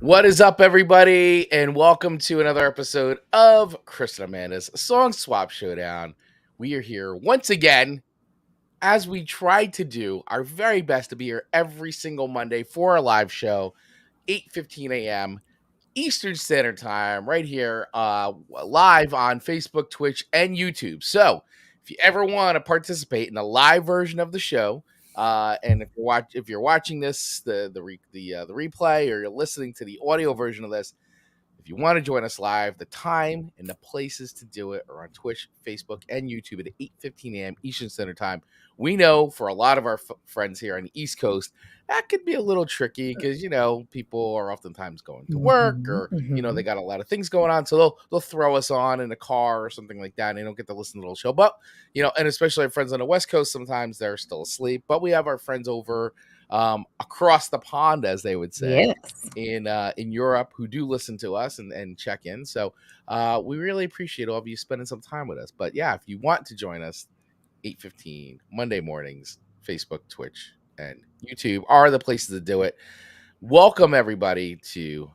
What is up, everybody, and welcome to another episode of Chris and Amanda's Song Swap Showdown. We are here once again, as we try to do our very best to be here every single Monday for a live show, 8:15 a.m. Eastern Standard Time, right here, live on Facebook, Twitch, and YouTube. So, if you ever want to participate in a live version of the show, and if you're watching this the replay, or you're listening to the audio version of this, if you want to join us live, the time and the places to do it are on Twitch, Facebook, and YouTube at 8:15 a.m. Eastern Standard Time. We know for a lot of our friends here on the East Coast, that could be a little tricky because, people are oftentimes going to work or, they got a lot of things going on. So they'll throw us on in a car or something like that, and they don't get to listen to the whole show. But, and especially our friends on the West Coast, sometimes they're still asleep. But we have our friends over across the pond, as they would say, yes, in Europe, who do listen to us and check in. So we really appreciate all of you spending some time with us. But yeah, if you want to join us, 8:15 Monday mornings, Facebook, Twitch, and YouTube are the places to do it. Welcome everybody to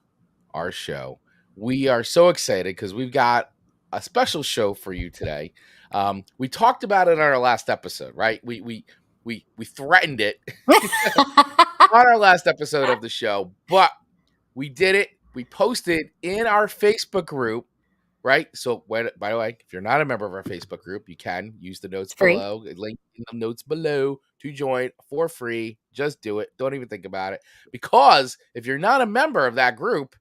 our show. We are so excited because we've got a special show for you today. We talked about it in our last episode, right? We threatened it on our last episode of the show, but we did it. We posted in our Facebook group, right? So, by the way, if you're not a member of our Facebook group, you can use the notes below, link in the notes below to join for free. Just do it. Don't even think about it. Because if you're not a member of that group,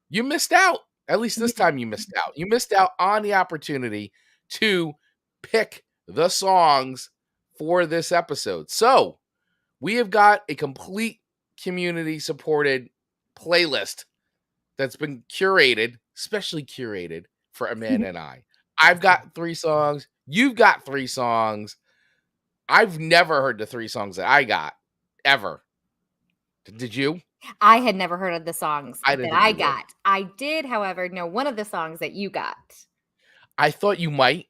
you missed out. At least this time you missed out. You missed out on the opportunity to pick the songs for this episode. So, we have got a complete community-supported playlist that's been curated, specially curated for Amanda and I. I've got 3 songs. You've got 3 songs. I've never heard the 3 songs that I got, ever. Did you? I had never heard of the songs that I got. Would. I did, however, know one of the songs that you got. I thought you might.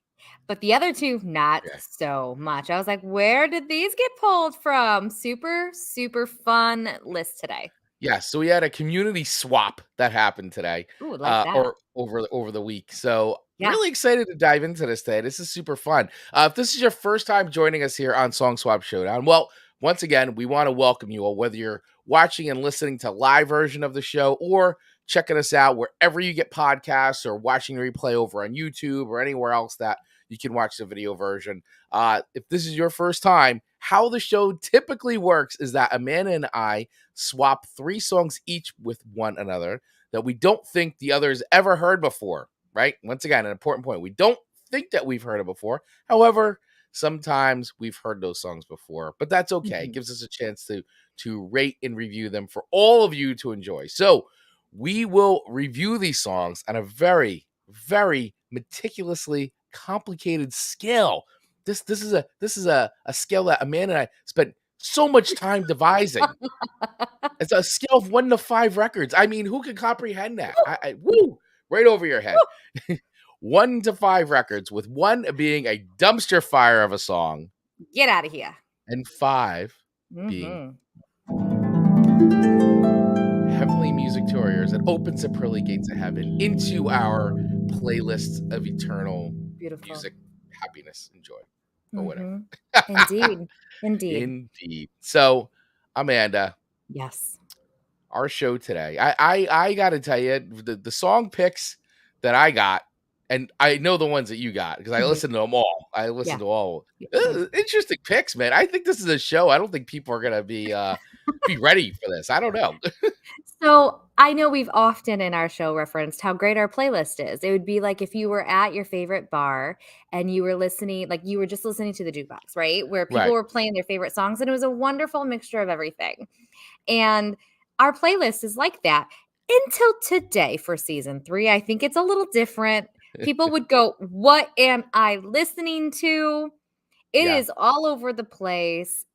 But the other 2, not so much. I was like, where did these get pulled from? Super, super fun list today. Yeah, so we had a community swap that happened today. Ooh, like that. Or over the week. So really excited to dive into this today. This is super fun. If this is your first time joining us here on Song Swap Showdown, well, once again, we want to welcome you all, whether you're watching and listening to live version of the show or checking us out wherever you get podcasts or watching the replay over on YouTube or anywhere else that you can watch the video version. If this is your first time, how the show typically works is that Amanda and I swap 3 songs each with one another that we don't think the others ever heard before, right? Once again, an important point. We don't think that we've heard it before. However, sometimes we've heard those songs before, but that's okay. It gives us a chance to rate and review them for all of you to enjoy. So we will review these songs on a very, very meticulously complicated scale. This is a scale that Amanda and I spent so much time devising. It's a scale of 1 to 5 records. I mean, who can comprehend that? Woo, right over your head. 1 to 5 records, with 1 being a dumpster fire of a song. Get out of here. And 5 being heavenly music touriers that opens the pearly gates of heaven into our playlists of eternal music, happiness, and joy, or whatever. Indeed. So, Amanda. Yes. Our show today. I got to tell you, the song picks that I got, and I know the ones that you got because I listened to them all. I listened to all. Interesting picks, man. I think this is a show. I don't think people are gonna be ready for this. I don't know. So I know we've often in our show referenced how great our playlist is. It would be like if you were at your favorite bar and you were listening, like you were just listening to the jukebox, right? Where people were playing their favorite songs, and it was a wonderful mixture of everything. And our playlist is like that until today for season 3. I think it's a little different. People would go, what am I listening to? It is all over the place.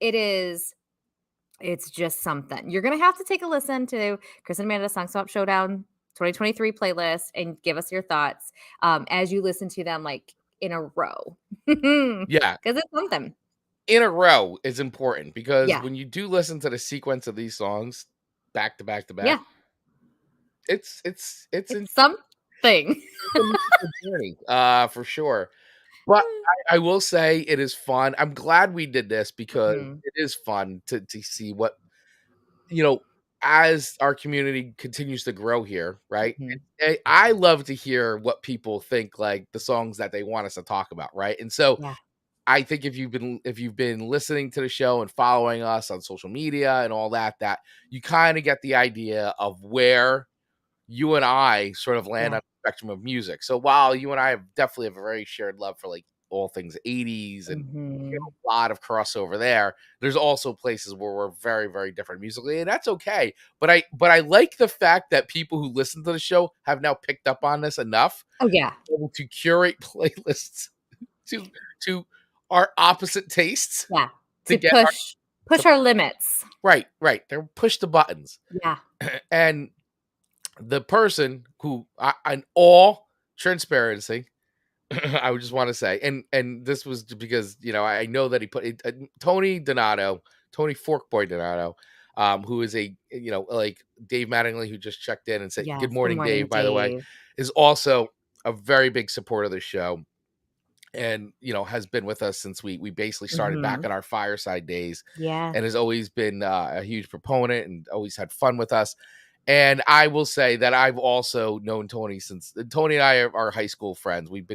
It's just something. You're going to have to take a listen to Chris and Amanda's Song Swap Showdown 2023 playlist and give us your thoughts as you listen to them like in a row. Yeah. Because it's something. In a row is important because when you do listen to the sequence of these songs back to back to back, It's something. a musical journey, for sure. But I will say it is fun. I'm glad we did this because Mhm. it is fun to see what, you know, as our community continues to grow here, right? Mhm. I love to hear what people think, like the songs that they want us to talk about, right? And so Yeah. I think if you've been listening to the show and following us on social media and all that, that you kind of get the idea of where you and I sort of land Yeah. on the spectrum of music. So while you and I definitely have a very shared love for like all things 80s and Mhm. a lot of crossover there, there's also places where we're very, very different musically, and that's okay. But I like the fact that people who listen to the show have now picked up on this enough Oh, yeah. to be able to curate playlists to to our opposite tastes Yeah. to To get our push to, our limits. right, right. They're push the buttons. Yeah. And the person who in all transparency, I would just want to say, and this was because I know that he put it, Tony Donato, Tony Forkboy Donato, who is a like Dave Mattingly, who just checked in and said good Yes. Good morning, morning, Dave. By the way, Dave. is also a very big supporter of the show, and has been with us since we basically started back Mhm. in our fireside days, Yeah. and has always been a huge proponent and always had fun with us. And I will say that I've also known Tony since Tony and I are high school friends. We've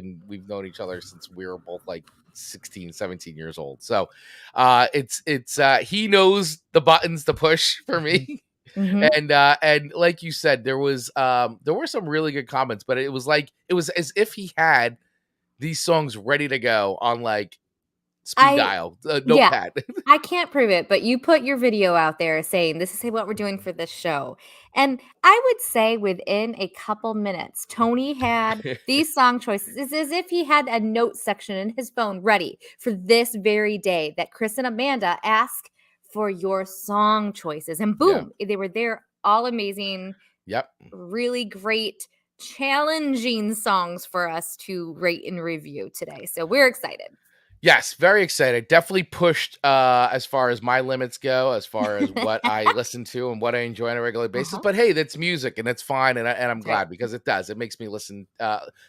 known each other since we were both like 16, 17 years old. So it's he knows the buttons to push for Mhm. me. Mhm. And like you said, there were some really good comments, but it was as if he had these songs ready to go on like speed I dial, Yeah. notepad. I can't prove it, but you put your video out there saying, "This is what we're doing for this show." And I would say within a couple minutes, Tony had these song choices. It's as if he had a note section in his phone ready for this very day that Chris and Amanda ask for your song choices. And Yeah. boom, they were there, all amazing, Yep. really great, challenging songs for us to rate and review today. So we're excited. Yes, very excited. Definitely pushed as far as my limits go, as far as what I listen to and what I enjoy on a regular basis. Uh-huh. But hey, that's music and it's fine, and I'm That's right. glad because it does. It makes me listen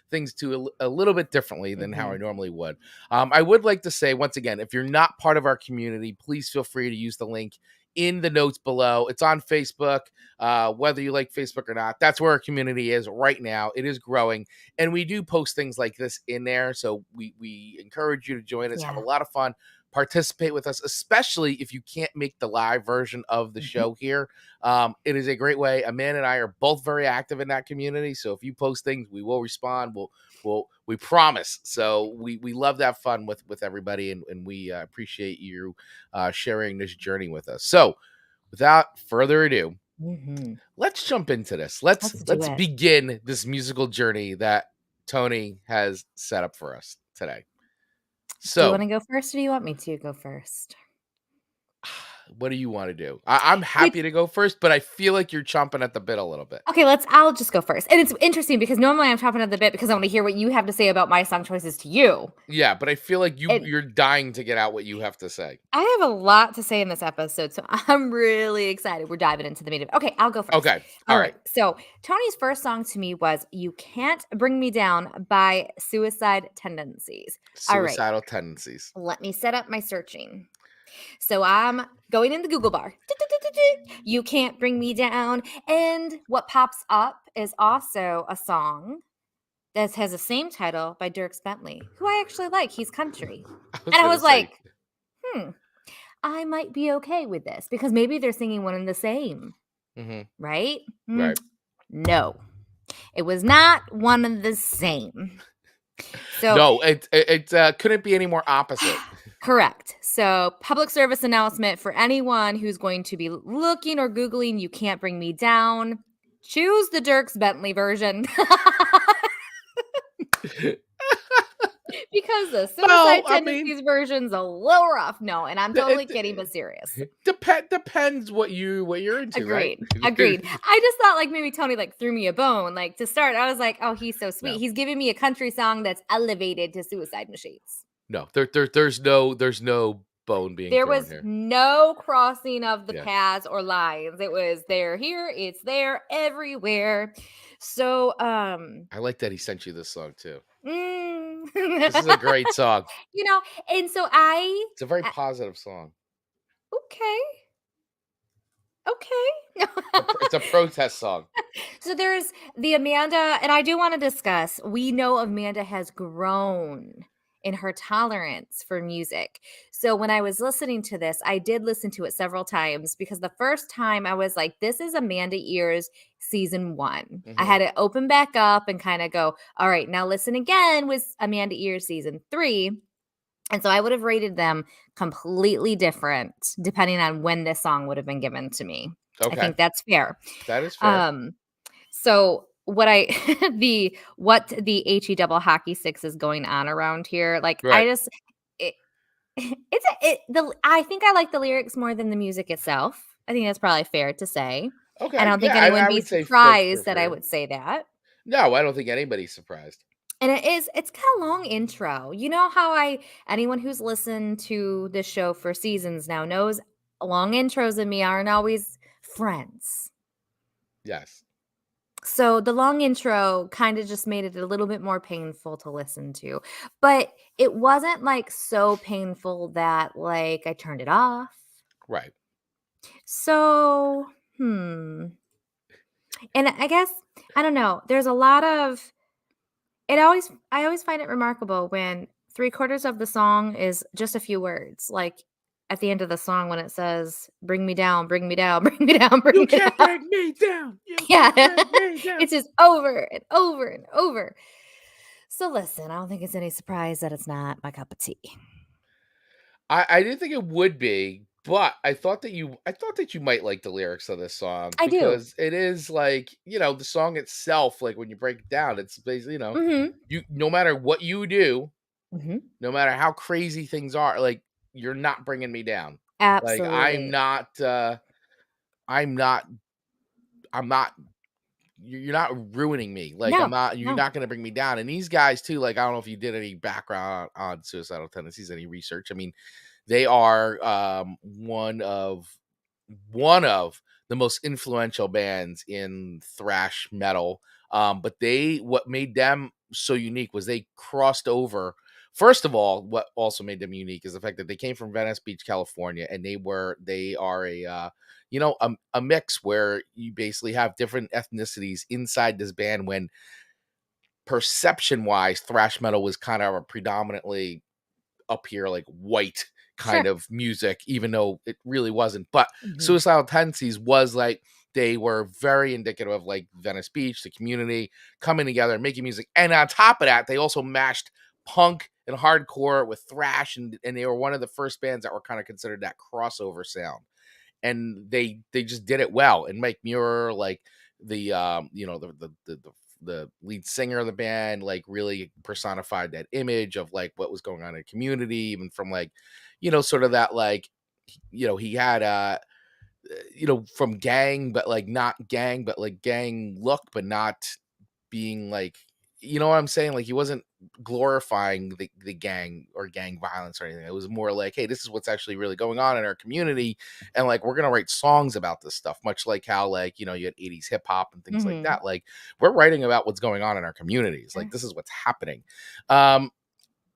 things to a little bit differently than how I Mhm. normally would. I would like to say once again, if you're not part of our community, please feel free to use the link in the notes below. It's on Facebook. Whether you like Facebook or not, that's where our community is right now. It is growing, and we do post things like this in there, so we encourage you to join us, have a Yeah. lot of fun, participate with us, especially if you can't make the live version of the Mhm. show here. It is a great way. Amanda and I are both very active in that community, so if you post things, we will respond. We promise. So we love that fun with everybody, and we appreciate you sharing this journey with us. So without further ado, Mhm. let's jump into this. Let's Let's do let's it. begin this musical journey that Tony has set up for us today. Do you So, wanna go first, or do you want me to go first? what do you want to do? I'm Which happy to go first, but I feel like you're chomping at the bit a little bit. Okay, I'll just go first. And it's interesting because normally I'm chopping at the bit because I wanna hear what you have to say about my song choices to you. Yeah, but I feel like And you're dying to get out what you have to say. I have a lot to say in this episode, so I'm really excited. We're diving into the meat of it. Okay, I'll go first. Okay. All All right. right. So Tony's first song to me was "You Can't Bring Me Down" by Suicide Tendencies. All right. Suicidal tendencies. Let me set up my searching. So I'm going in the Google bar. You can't bring me down. And what pops up is also a song that has the same title by Dierks Bentley, who I actually like. He's country. I was And I gonna was say, like, I might be okay with this because maybe they're singing one and the same, hmm right? right. No, it was not one and the same. So No, it couldn't be any more opposite. correct. So, public service announcement for anyone who's going to be looking or Googling, "You Can't Bring Me Down." Choose the Dierks Bentley version because the Well, Suicide I mean, Tendencies version's a little rough. No, and I'm totally kidding, but it serious. depends what you're into, right? Agreed. Agreed. I just thought like maybe Tony like threw me a bone. Like to start, I was like, oh, he's so sweet. No. He's giving me a country song that's elevated to Suicide Machines. No, there's no bone being There thrown was here. no crossing of the Yeah. paths or lines. It was there here, it's there, everywhere. So, I like that he sent you this song too. mm. This is a great song. You know, and so It's a very positive song. okay. Okay. It's a protest song. So there's the Amanda, and I do want to discuss. We know Amanda has grown in her tolerance for music. So when I was listening to this, I did listen to it several times because the first time I was like, this is Amanda Ears season 1. I Hmm. had it open back up and kind of go, all right, now listen again with Amanda Ears season 3. And so I would have rated them completely different depending on when this song would have been given to me. I Okay, think that's fair. that is fair. Um, so what I what the HE double hockey sticks is going on around here, like, I Right. just it it's a it the I think I like the lyrics more than the music itself. I think that's probably fair to say. I Okay. don't think Yeah, anyone I be would say that's surprised that I fair. would say that. No, I don't think anybody's surprised. And it's got a long intro. You know how anyone who's listened to this show for seasons now knows long intros and me aren't always friends. Yes. So the long intro kind of just made it a little bit more painful to listen to. But it wasn't like so painful that like I turned it off. Right. So, and I guess I don't know. There's a lot of I always find it remarkable when 3/4 of the song is just a few words. Like at the end of the song when it says, "Bring me down, bring me down, bring me down, bring You me can't down." bring me down. You Yeah. can't bring me down. It's just over and over and over. So listen, I don't think it's any surprise that it's not my cup of tea. I didn't think it would be, but I thought that you might like the lyrics of this song I do. because it is like, the song itself, like when you break it down, it's basically, Mhm. you no matter what you do, Mhm. no matter how crazy things are, like you're not bringing me down. Like Absolutely. I'm not I'm not you're not ruining me. Like No, you're no. not going to bring me down. And these guys too, like I don't know if you did any background on Suicidal Tendencies, any research. I mean, they are one of the most influential bands in thrash metal. But what made them so unique was they crossed over. First of all, what also made them unique is the fact that they came from Venice Beach, California, and they are a mix where you basically have different ethnicities inside this band. When perception wise, thrash metal was kind of a predominantly up here like white kind Sure. of music, even though it really wasn't. But Mhm. Suicidal Tendencies was like they were very indicative of like Venice Beach, the community coming together and making music. And on top of that, they also mashed punk and hardcore with thrash, and they were one of the first bands that were kind of considered that crossover sound. And they just did it well. And Mike Muir, like the lead singer of the band, like really personified that image of like what was going on in the community, even from like sort of that like he had from gang, but like not gang, but like gang look, but not being like, what I'm saying? Like he wasn't glorifying the gang or gang violence or anything. It was more like, hey, this is what's actually really going on in our community. And like we're gonna write songs about this stuff, much like how like, you had 80s hip hop and things like Mhm. that. Like we're writing about what's going on in our communities. Like Sure. this is what's happening.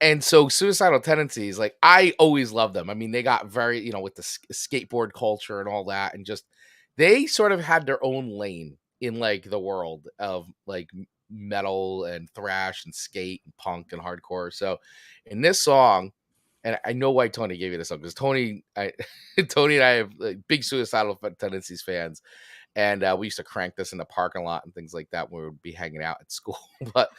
And so Suicidal Tendencies, like I always love them. I mean, they got very, with the skateboard culture and all that, and just they sort of had their own lane in like the world of like metal and thrash and skate and punk and hardcore. So in this song, and I know why Tony gave you this song because Tony and I have like, big Suicidal Tendencies fans, and we used to crank this in the parking lot and things like that when we would be hanging out at school. But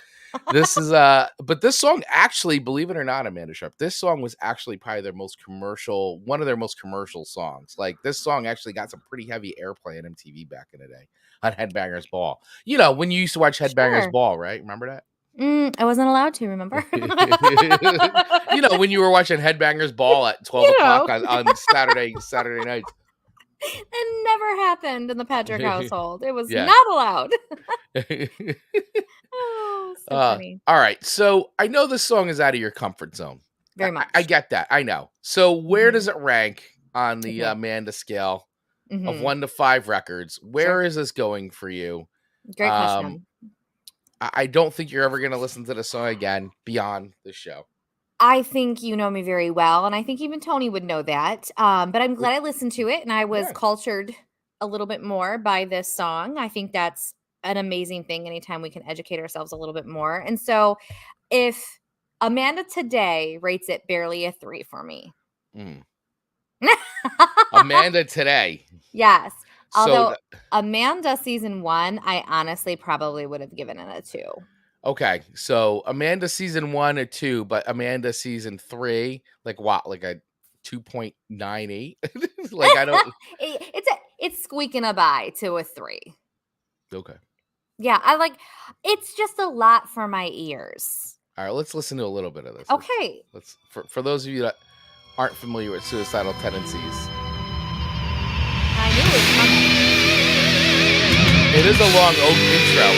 but this song actually, believe it or not, Amanda Sharp, this song was actually probably one of their most commercial songs. Like this song actually got some pretty heavy airplay on MTV back in the day on Headbangers Ball. When you used to watch Headbangers Sure. Ball, right? Remember that? I wasn't allowed to, remember? When you were watching Headbangers Ball at 12 You o'clock know, on Saturday nights. it never happened in the Patrick household. It was Yeah. not allowed. Oh, so uh funny. all right. So I know this song is out of your comfort zone. very much. I get that. I know. So where does Mhm. it rank on the Okay. Amanda scale of Mhm. 1 to 5 records? Sure. Where is this going for you? Great Um, question. I don't think you're ever gonna listen to the song again beyond the show. I think you know me very well, and I think even Tony would know that. But I'm glad I listened to it and I was Yeah. cultured a little bit more by this song. I think that's an amazing thing anytime we can educate ourselves a little bit more. And so if Amanda today rates it barely a 3 for me. Mm. Amanda today. Yes. So Although Amanda season 1, I honestly probably would have given it a 2. okay, so Amanda season 1 a 2, but Amanda season 3, like what? Like a 2.98? Like I don't. It's squeaking a by to a 3. Okay. Yeah, it's just a lot for my ears. All right, let's listen to a little bit of this. Okay. Let's for those of you that aren't familiar with Suicidal Tendencies. I knew it was coming. It is a long intro.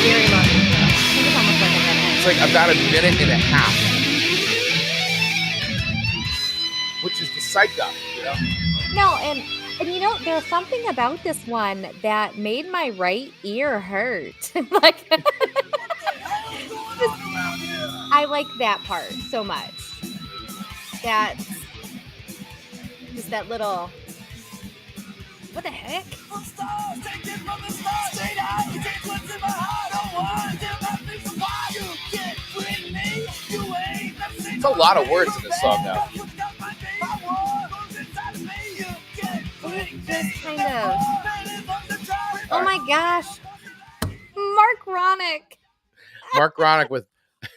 Very long intro. I think it's almost like a minute. It's like about a minute and a half. Which is the psycho, you know? No, and you know, there's something about this one that made my right ear hurt. Like I like that part so much. That just that little what the heck? It's a lot of words in this song now. Just kind of. Oh my gosh. Mark Ronick. Mark Ronick with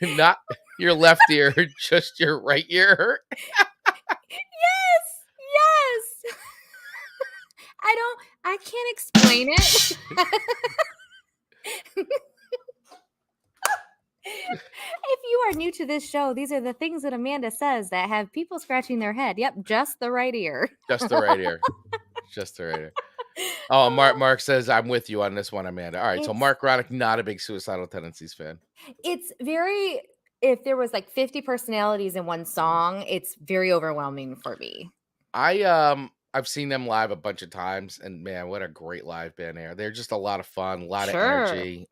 not your left ear, just your right ear. Yes. Yes. I can't explain it. If you are new to this show, these are the things that Amanda says that have people scratching their head. Yep, just the right ear. Just the right ear. Just the right ear. Oh, Mark says I'm with you on this one, Amanda. All right, so It's Mark Ronick, not a big Suicidal Tendencies fan. it's very if there was like 50 personalities in one song, it's very overwhelming for me. I've seen them live a bunch of times, and man, what a great live band they are. They're just a lot of fun, a lot of Sure. energy.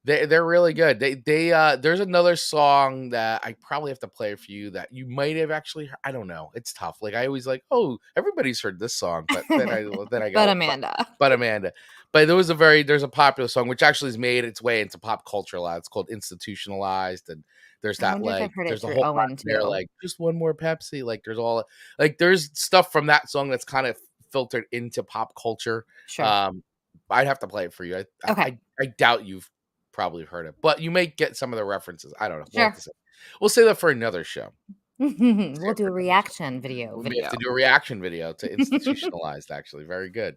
They're really good. There's another song that I probably have to play for you that you might have actually heard. I don't know. It's tough. Like I always like, oh, everybody's heard this song, but then I But go, Amanda. but Amanda. But there's a popular song which actually has made its way into pop culture a lot. It's called Institutionalized, and there's I that wonder if I've heard it there's a through whole lot Owen in there too. like just one more Pepsi. Like there's stuff from that song that's kind of filtered into pop culture. Sure. I'd have to play it for you. Okay. I doubt you've probably heard it, but you may get some of the references. I don't know. We'll have Sure. to say. We'll say that for another show. We'll do a reaction video. We may have to do a reaction video to Institutionalized. Actually, very good.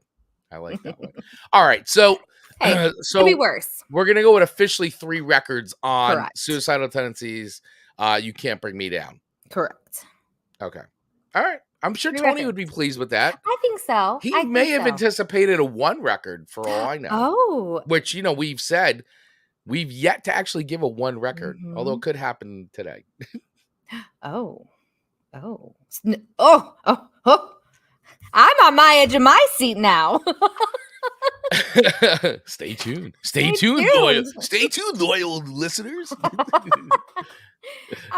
I like that one. All right, so Hey, could be so worse. we're gonna go with officially 3 records on Correct. Suicidal Tendencies. You Can't Bring Me Down. Correct. Okay. All right. I'm sure 3 Tony would be records. pleased with that. I think so. He I may think have so. anticipated a 1 record for all I know. Oh. Which, we've said we've yet to actually give a 1 record, although it Mhm. could happen today. Oh. Oh. Oh. I'm on my edge of my seat now. Stay tuned. Stay loyal. tuned. Stay tuned, loyal listeners. All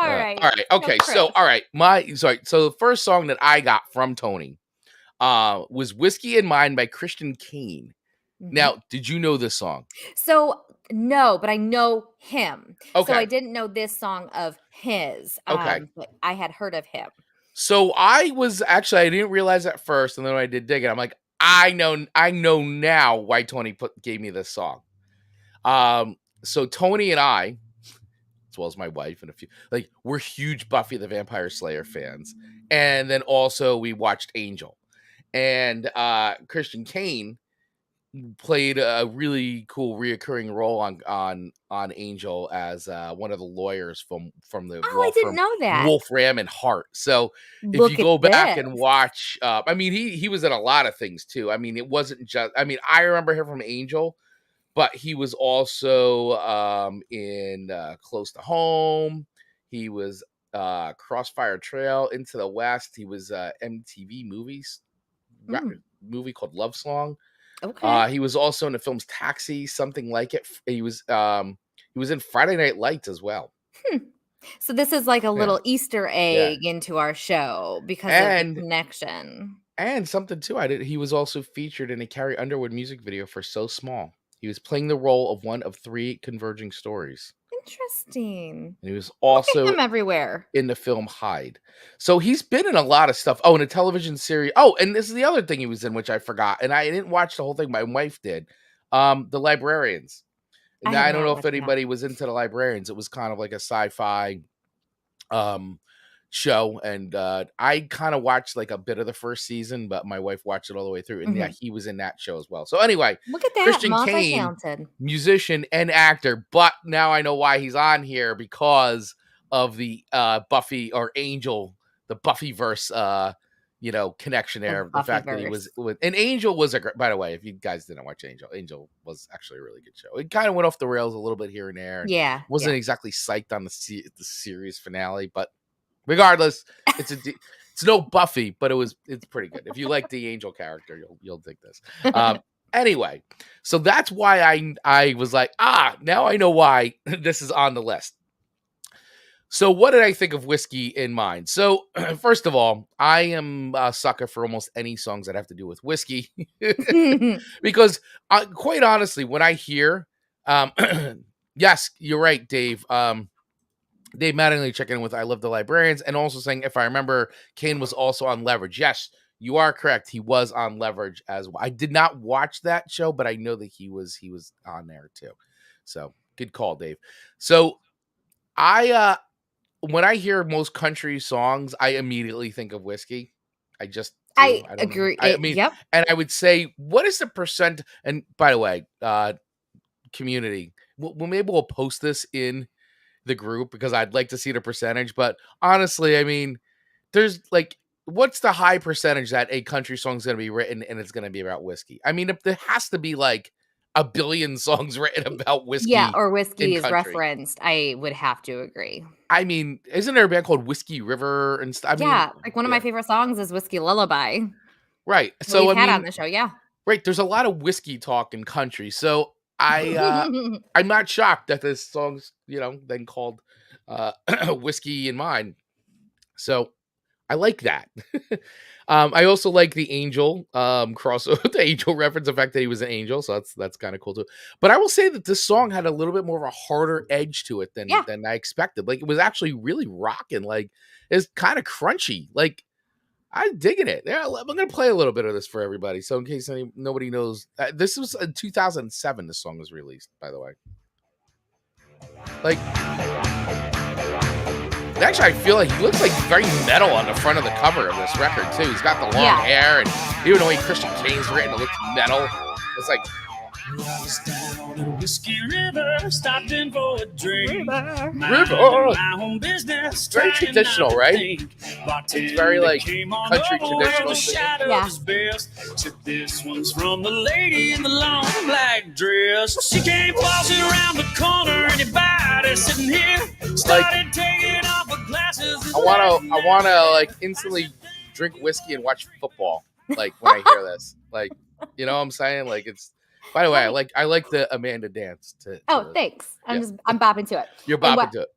right. All right. Okay. So, Chris. all right. So the first song that I got from Tony was Whiskey in Mind by Christian Kane. Mhm. Now, did you know this song? So, no, but I know him. So I Okay. didn't know this song of his. Okay. But I had heard of him. So I didn't realize at first, and then when I did dig it, I'm like, I know now why Tony gave me this song. So Tony and I, as well as my wife and a few, we're huge Buffy the Vampire Slayer fans, and then also we watched Angel, and Christian Kane played a really cool reoccurring role on Angel as one of the lawyers from the Oh, law I didn't firm know that. Wolfram and Hart. So if you Look at go back this. and watch, I mean, he was in a lot of things too. I mean, it wasn't just. I mean, I remember him from Angel, but he was also in Close to Home. He was Crossfire Trail, Into the West. He was MTV movies movie called Love Song. Okay. He was also in the films Taxi, Something Like It. He was in Friday Night Lights as well. So this is like a Yeah. little Easter Yeah. egg into our show because of the And connection. something too, he was also featured in a Carrie Underwood music video for So Small. He was playing the role of one of 3 converging stories. Interesting. And he was Look at also him everywhere. in the film Hyde. So he's been in a lot of stuff. Oh, in a television series. Oh, and this is the other thing he was in, which I forgot. And I didn't watch the whole thing. My wife did. The Librarians. I Now have I don't not know if watched that. anybody was into the Librarians. It was kind of like a sci-fi show, and I kind of watched like a bit of the first season, but my wife watched it all the way through, and yeah, he was in that show as well. So anyway, Look at that, Christian Kane, multi-talented. musician and actor, but now I know why he's on here, because of the Buffy or Angel, the Buffyverse connection there. The fact that he was with, and Angel was by the way, if you guys didn't watch Angel was actually a really good show. It kind of went off the rails a little bit here and there, and Yeah. wasn't exactly psyched on the series finale, but regardless, it's no Buffy, but it's pretty good. If you like the Angel character, you'll dig this. Anyway, so that's why I was like, now I know why this is on the list. So what did I think of Whiskey in Mind? So first of all, I am a sucker for almost any songs that have to do with whiskey, because quite honestly, when I hear, yes, you're right, Dave. Dave Mattingly checking in with I Love the Librarians, and also saying, if I remember, Kane was also on Leverage. Yes, you are correct. He was on Leverage as well. I did not watch that show, but I know that he was on there too. So good call, Dave. So I when I hear most country songs, I immediately think of whiskey. I just do. I don't know. agree. I mean, Yep. and I would say, what is the percent? And by the way, community, maybe we'll post this in the group, because I'd like to see the percentage. But honestly, I mean, there's like, what's the high percentage that a country song is going to be written and it's going to be about whiskey? I mean, if there has to be like a billion songs written about whiskey, Yeah, or whiskey in is country. referenced, I would have to agree. I mean, isn't there a band called Whiskey River and stuff? I mean, Yeah, like one of my favorite songs is Whiskey Lullaby. right. That So we've I had on mean, the show, yeah. right, there's a lot of whiskey talk in country. So I'm not shocked that this song's, then called Whiskey in Mind. So I like that. I also like the Angel crossover, the Angel reference, the fact that he was an angel. So that's kind of cool too. But I will say that this song had a little bit more of a harder edge to it than I expected. Like, it was actually really rocking. Like, it's kind of crunchy. Like, I'm digging it. Yeah, I'm gonna play a little bit of this for everybody. So in case nobody knows, this was in 2007. This song was released, by the way. Like, actually, I feel like he looks like very metal on the front of the cover of this record too. He's got the long hair, and even though Christian Kane's written, it looks metal. It's like, I was down in Whiskey River, stopped in for a drink. River. My home business. Very traditional, right? It's very like country traditional. Yeah. Said this one's from the lady in the long black dress. She came waltzing around the corner, anybody sitting here started taking off her glasses. I wanna like instantly drink whiskey and watch football. Like, when I hear this, like, you know what I'm saying? Like, it's. By the way, I like the Amanda dance. Thanks. I'm bopping to it. You're bopping to it.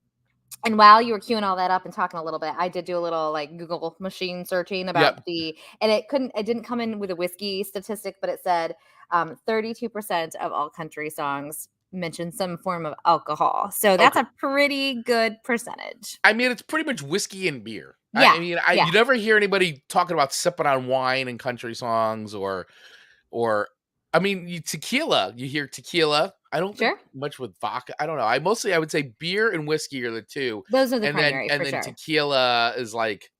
And while you were queuing all that up and talking a little bit, I did do a little like Google machine searching about and it didn't come in with a whiskey statistic, but it said 32% of all country songs mention some form of alcohol. So that's a pretty good percentage. I mean, it's pretty much whiskey and beer. Yeah. I mean, you never hear anybody talking about sipping on wine in country songs or I mean, tequila. You hear tequila. I don't think much with vodka. I don't know. I would say beer and whiskey are the two. Those are the primary, and then tequila is like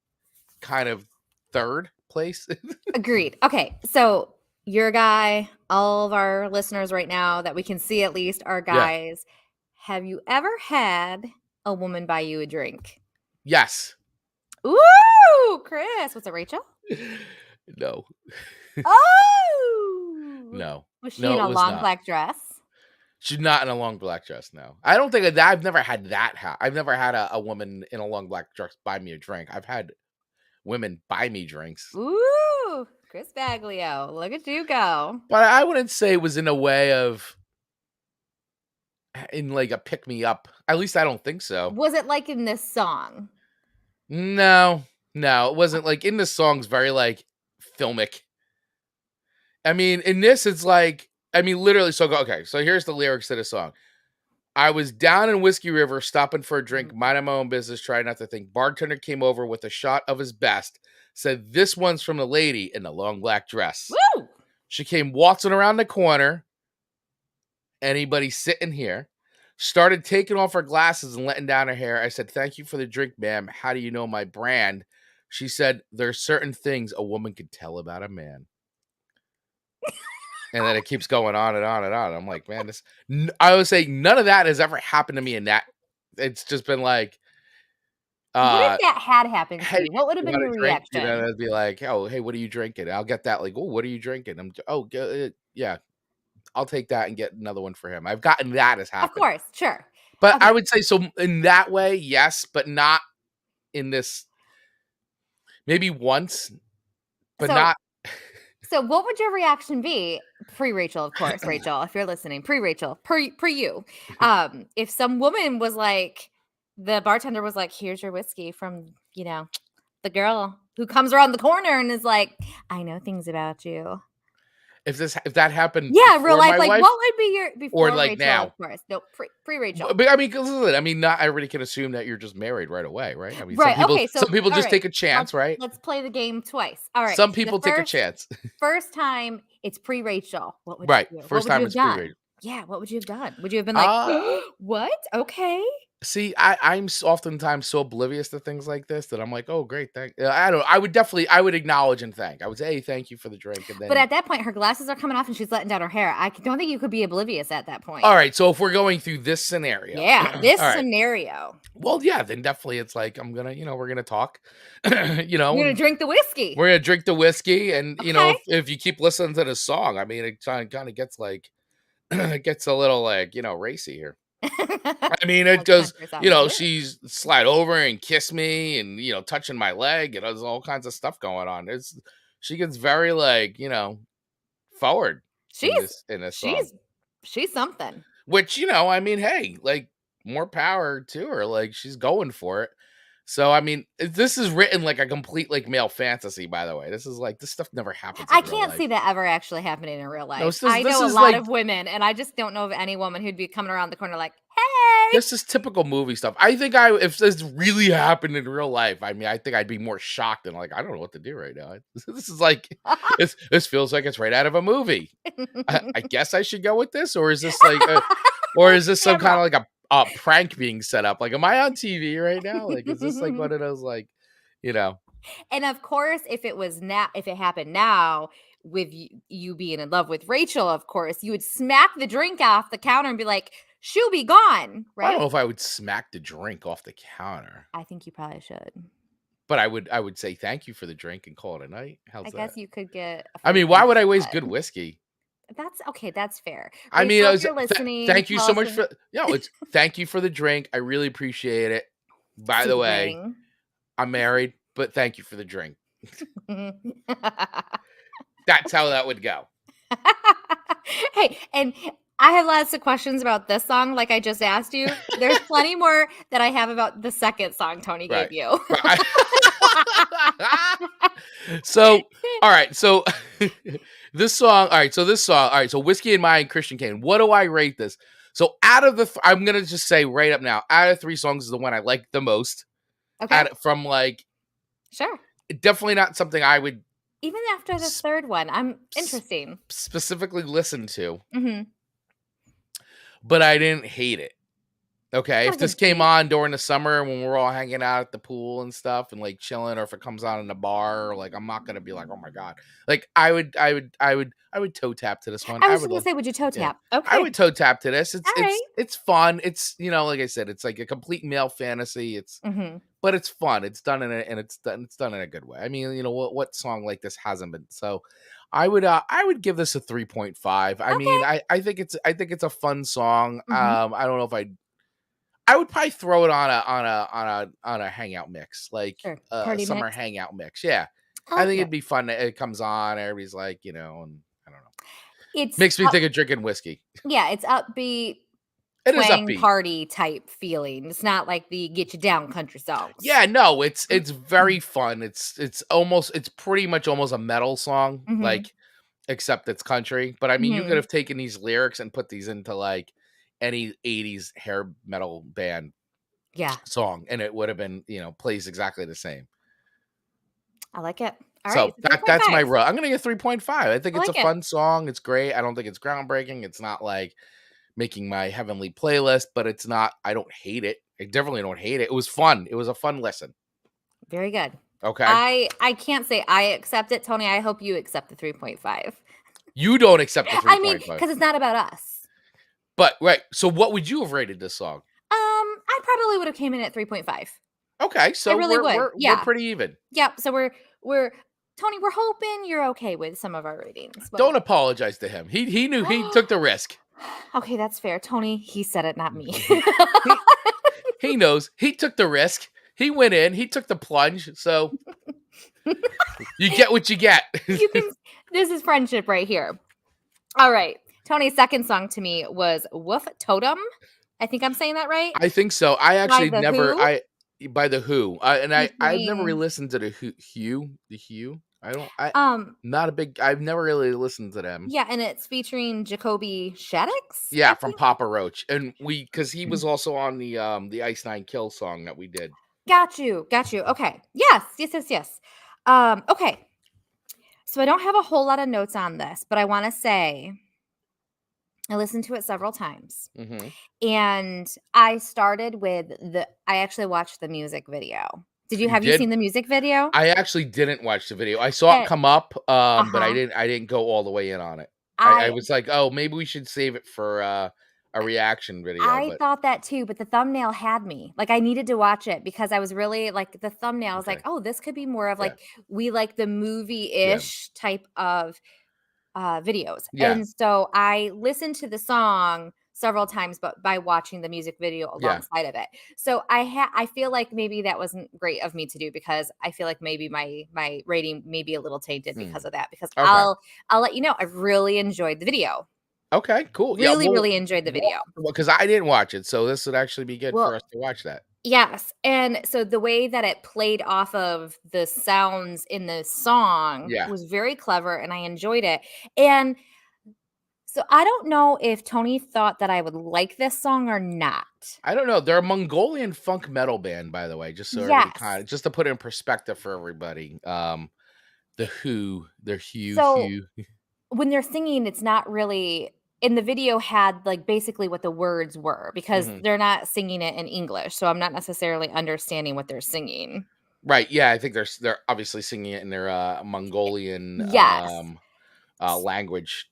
kind of third place. Agreed. Okay, so you're a guy. All of our listeners right now that we can see at least are guys. Yeah. Have you ever had a woman buy you a drink? Yes. Ooh, Chris. Was it Rachel? No. Oh. No. Was she in a long black dress? She's not in a long black dress. No, I don't think that. I've never had that. I've never had a woman in a long black dress buy me a drink. I've had women buy me drinks. Ooh, Chris Baglio, look at you go. But I wouldn't say it was in a way of in like a pick me up. At least I don't think so. Was it like in this song? No, it wasn't. Like in the song's very like filmic. I mean, in this, it's like, I mean, literally. So here's the lyrics to the song. I was down in Whiskey River, stopping for a drink, minding my own business, trying not to think. Bartender came over with a shot of his best, said, "This one's from the lady in the long black dress." Woo! She came waltzing around the corner. Anybody sitting here? Started taking off her glasses and letting down her hair. I said, "Thank you for the drink, ma'am. How do you know my brand?" She said, "There's certain things a woman can tell about a man." And then it keeps going on and on and on. I'm like, man, I would say none of that has ever happened to me in that. It's just been like, what if that had happened to hey, you? What would have been your drink? reaction? You know, it'd be like, oh, hey, what are you drinking? I'll get that. Like, oh, what are you drinking? Yeah, I'll take that and get another one for him. I've gotten that as happened. Of course, sure. But okay. I would say so in that way, yes, but not in this. Maybe once, but not. So what would your reaction be? Pre-Rachel, of course, Rachel, if you're listening. Pre-Rachel, pre-you. If some woman was like, the bartender was like, "Here's your whiskey from, you know, the girl who comes around the corner and is like, I know things about you." If that happened, yeah, real life, like wife, what would be your before or like Rachel, now? Of course, no, pre-Rachel. But I mean, not everybody can assume that you're just married right away, right? I mean, right. Some people just take a chance, right? Let's play the game twice. All right. Some people take a chance. First time, it's pre-Rachel. What would you do? First time it's pre-Rachel. Yeah, what would you have done? Would you have been like, what? Okay. See, I'm oftentimes so oblivious to things like this that I'm like, oh, great, thank. I would acknowledge and thank. I would say, hey, thank you for the drink. And then, but at that point, her glasses are coming off and she's letting down her hair. I don't think you could be oblivious at that point. All right, so if we're going through this scenario, scenario. Well, yeah, then definitely it's like we're gonna talk. You're gonna drink the whiskey. We're gonna drink the whiskey, and if you keep listening to the song, I mean, it kind of gets like it gets a little like racy here. I mean, it goes, she's slide over and kiss me and, touching my leg and there's all kinds of stuff going on. She gets very like, forward in this song. She's something. Which, I mean, hey, like more power to her. Like she's going for it. So, I mean, this is written like a complete like male fantasy, by the way. This is like, this stuff never happens. I can't see that ever actually happening in real life. No, I know a lot of women, and I just don't know of any woman who'd be coming around the corner like, hey. This is typical movie stuff. I think if this really happened in real life, I mean, I think I'd be more shocked and like, I don't know what to do right now. This is like, this feels like it's right out of a movie. I guess I should go with this, or is this like, some kind of like a prank being set up? Like, am I on TV right now? Like, is this like one of those like, And of course, if it happened now with you being in love with Rachel, of course, you would smack the drink off the counter and be like, she'll be gone, right? I don't know if I would smack the drink off the counter. I think you probably should. But I would say thank you for the drink and call it a night. How's that? I guess you could get. I mean, why would I waste good whiskey? That's okay. That's fair. Rachel, I mean, you're listening. Thank you so much for thank you for the drink. I really appreciate it. By the way, I'm married, but thank you for the drink. That's how that would go. Hey, and I have lots of questions about this song, like I just asked you. There's plenty more that I have about the second song Tony gave you. Right. So, all right. So this song. All right. So Whiskey in Mine, Christian Kane. What do I rate this? So out of the, I'm gonna just say right up now, out of 3 songs is the one I like the most. Okay. From like, sure. Definitely not something I would. Even after the third one, I'm interesting. Specifically listen to. Mm-hmm. But I didn't hate it. Okay, Got if a this good came beat. on during the summer when we're all hanging out at the pool and stuff and like chilling, or if it comes on in the bar, like I'm not gonna be like, oh my god. Like I would toe tap to this one. I I was would just gonna say, would you toe yeah. tap? I Okay. would toe tap to this. It's All it's right. it's fun. It's like I said, it's like a complete male fantasy. But it's fun. It's done in it's done in a good way. I mean, what song like this hasn't been? So I would give this a 3.5. I mean, Okay. I think it's a fun song. Mm-hmm. I don't know if I would probably throw it on a hangout mix, like Sure. a Party summer mix. hangout mix. Yeah. I I like think it. it'd be fun. It comes on, everybody's like, and I don't know. It's Makes me think of drinking whiskey. yeah, it's upbeat, It is twang upbeat. party type feeling. It's not like the get you down country songs. Yeah, no, it's very fun. It's pretty much almost a metal song, Mm-hmm. like except it's country. But I mean, you could Mm-hmm. have taken these lyrics and put these into like any 80s hair metal band Yeah, song and it would have been, plays exactly the same. I like it. All right, So it's a that's my 3.5. I'm gonna get 3.5. I think I it's a like it. fun song. It's great. I don't think it's groundbreaking. It's not like making my heavenly playlist, but it's not, I don't hate it. I definitely don't hate it. It was fun. It was a fun listen. Very good. Okay. I can't say I accept it, Tony. I hope you accept the 3.5. You don't accept the I mean, 3.5. because it's not about us. But right. So what would you have rated this song? I probably would have came in at 3.5. Okay, I so really we're would. we're we're Yeah. pretty even. Yep. So we're Tony, we're hoping you're okay with some of our ratings. But Don't apologize to him. He knew he took the risk. okay, that's fair. Tony, he said it, not me. he he knows. He took the risk. He went in. He took the plunge. So you get what you get. This is friendship right here. All right. Tony's second song to me was Woof Totem. I think I'm saying that right. I think so. I actually The never. Who? By the Who, and I've never Featuring re-listened to the Hue. The Hue. I don't. um Not a big. I've never really listened to them. yeah, and it's featuring Jacoby Shaddix. Yeah, I from think. Papa Roach, and because he was also on the Ice Nine Kill song that we did. Got you. Okay. Yes. Okay. So I don't have a whole lot of notes on this, but I want to say I listened to it several times. Mm-hmm. And I started with I actually watched the music video. Have you seen the music video? I actually didn't watch the video. I saw it come up, but I Uh-huh. didn't go all the way in on it. I was like, oh, maybe we should save it for a reaction video. I But thought that too, but the thumbnail had me. Like I needed to watch it because I was really like the thumbnail. I was like, okay, oh, this could be more of yeah, like we like the movie-ish type of videos. yeah, And so I listened to the song several times, but by watching the music video yeah. alongside of it. So I feel like maybe that wasn't great of me to do because I feel like maybe my rating may be a little tainted because of that. Because Okay. I'll let you know I really enjoyed the video. Okay, cool. Really, Yeah, really enjoyed the video. because I didn't watch it, so this would actually be good for Well, us to watch that. yes, and so the way that it played off of the sounds in the song Yeah. was very clever, and I enjoyed it, and so I don't know if Tony thought that I would like this song or not. I don't know. They're a Mongolian funk metal band, by the way, just so everybody Yes. just to put it in perspective for everybody. The Who, they're So Hugh. when they're singing, it's not really in the video had like basically what the words were because Mhm. they're not singing it in English, so I'm not necessarily understanding what they're singing. Right, yeah, I think they're obviously singing it in their Mongolian Yes. language.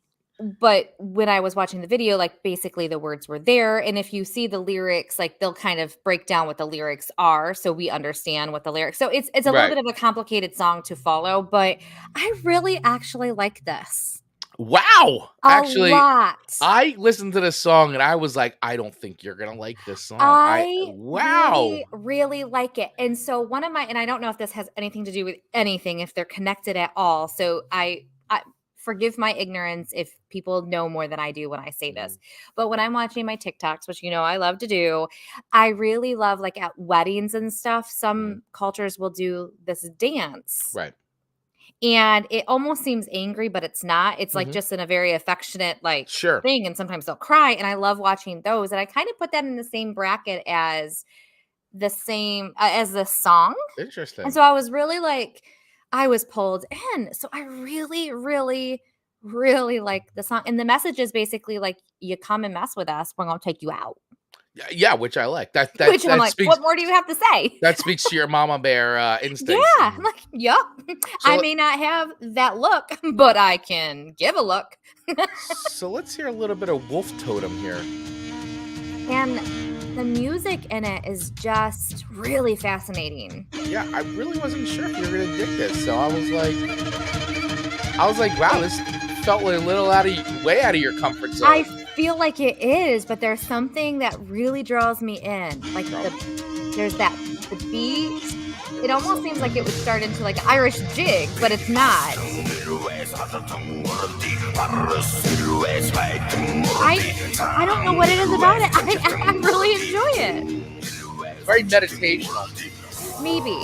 But when I was watching the video, like, basically the words were there, and if you see the lyrics, like, they'll kind of break down what the lyrics are, so we understand what the lyrics so it's a little Right. bit of a complicated song to follow, but I really actually like this. Wow! A Actually, lot. I listened to this song and I was like, I don't think you're gonna like this song. I Wow. really, really like it, and so one of my and I don't know if this has anything to do with anything, if they're connected at all, so I forgive my ignorance if people know more than I do when I say this. But when I'm watching my TikToks, which I love to do, I really love like at weddings and stuff, some cultures will do this dance. Right. And it almost seems angry, but it's not. It's like just in a very affectionate like Sure. thing. And sometimes they'll cry. And I love watching those. And I kind of put that in the same bracket as the song. Interesting. And so I was really like, I was pulled in. So I really, really, really like the song. And the message is basically like, you come and mess with us, we're going to take you out. Yeah, which I like. That Which I'm that like, speaks what more do you have to say? that speaks to your mama bear instincts. Yeah, I'm like, yup. So I may not have that look, but I can give a look. So let's hear a little bit of Wolf Totem here. And the music in it is just really fascinating. Yeah, I really wasn't sure if you were gonna dig this, so I was like, wow, this felt a little way out of your comfort zone. I feel like it is, but there's something that really draws me in. Like there's the beat. It almost seems like it would start into like an Irish jig, but it's not. I don't know what it is about it. I really enjoy it. Very meditational. Maybe.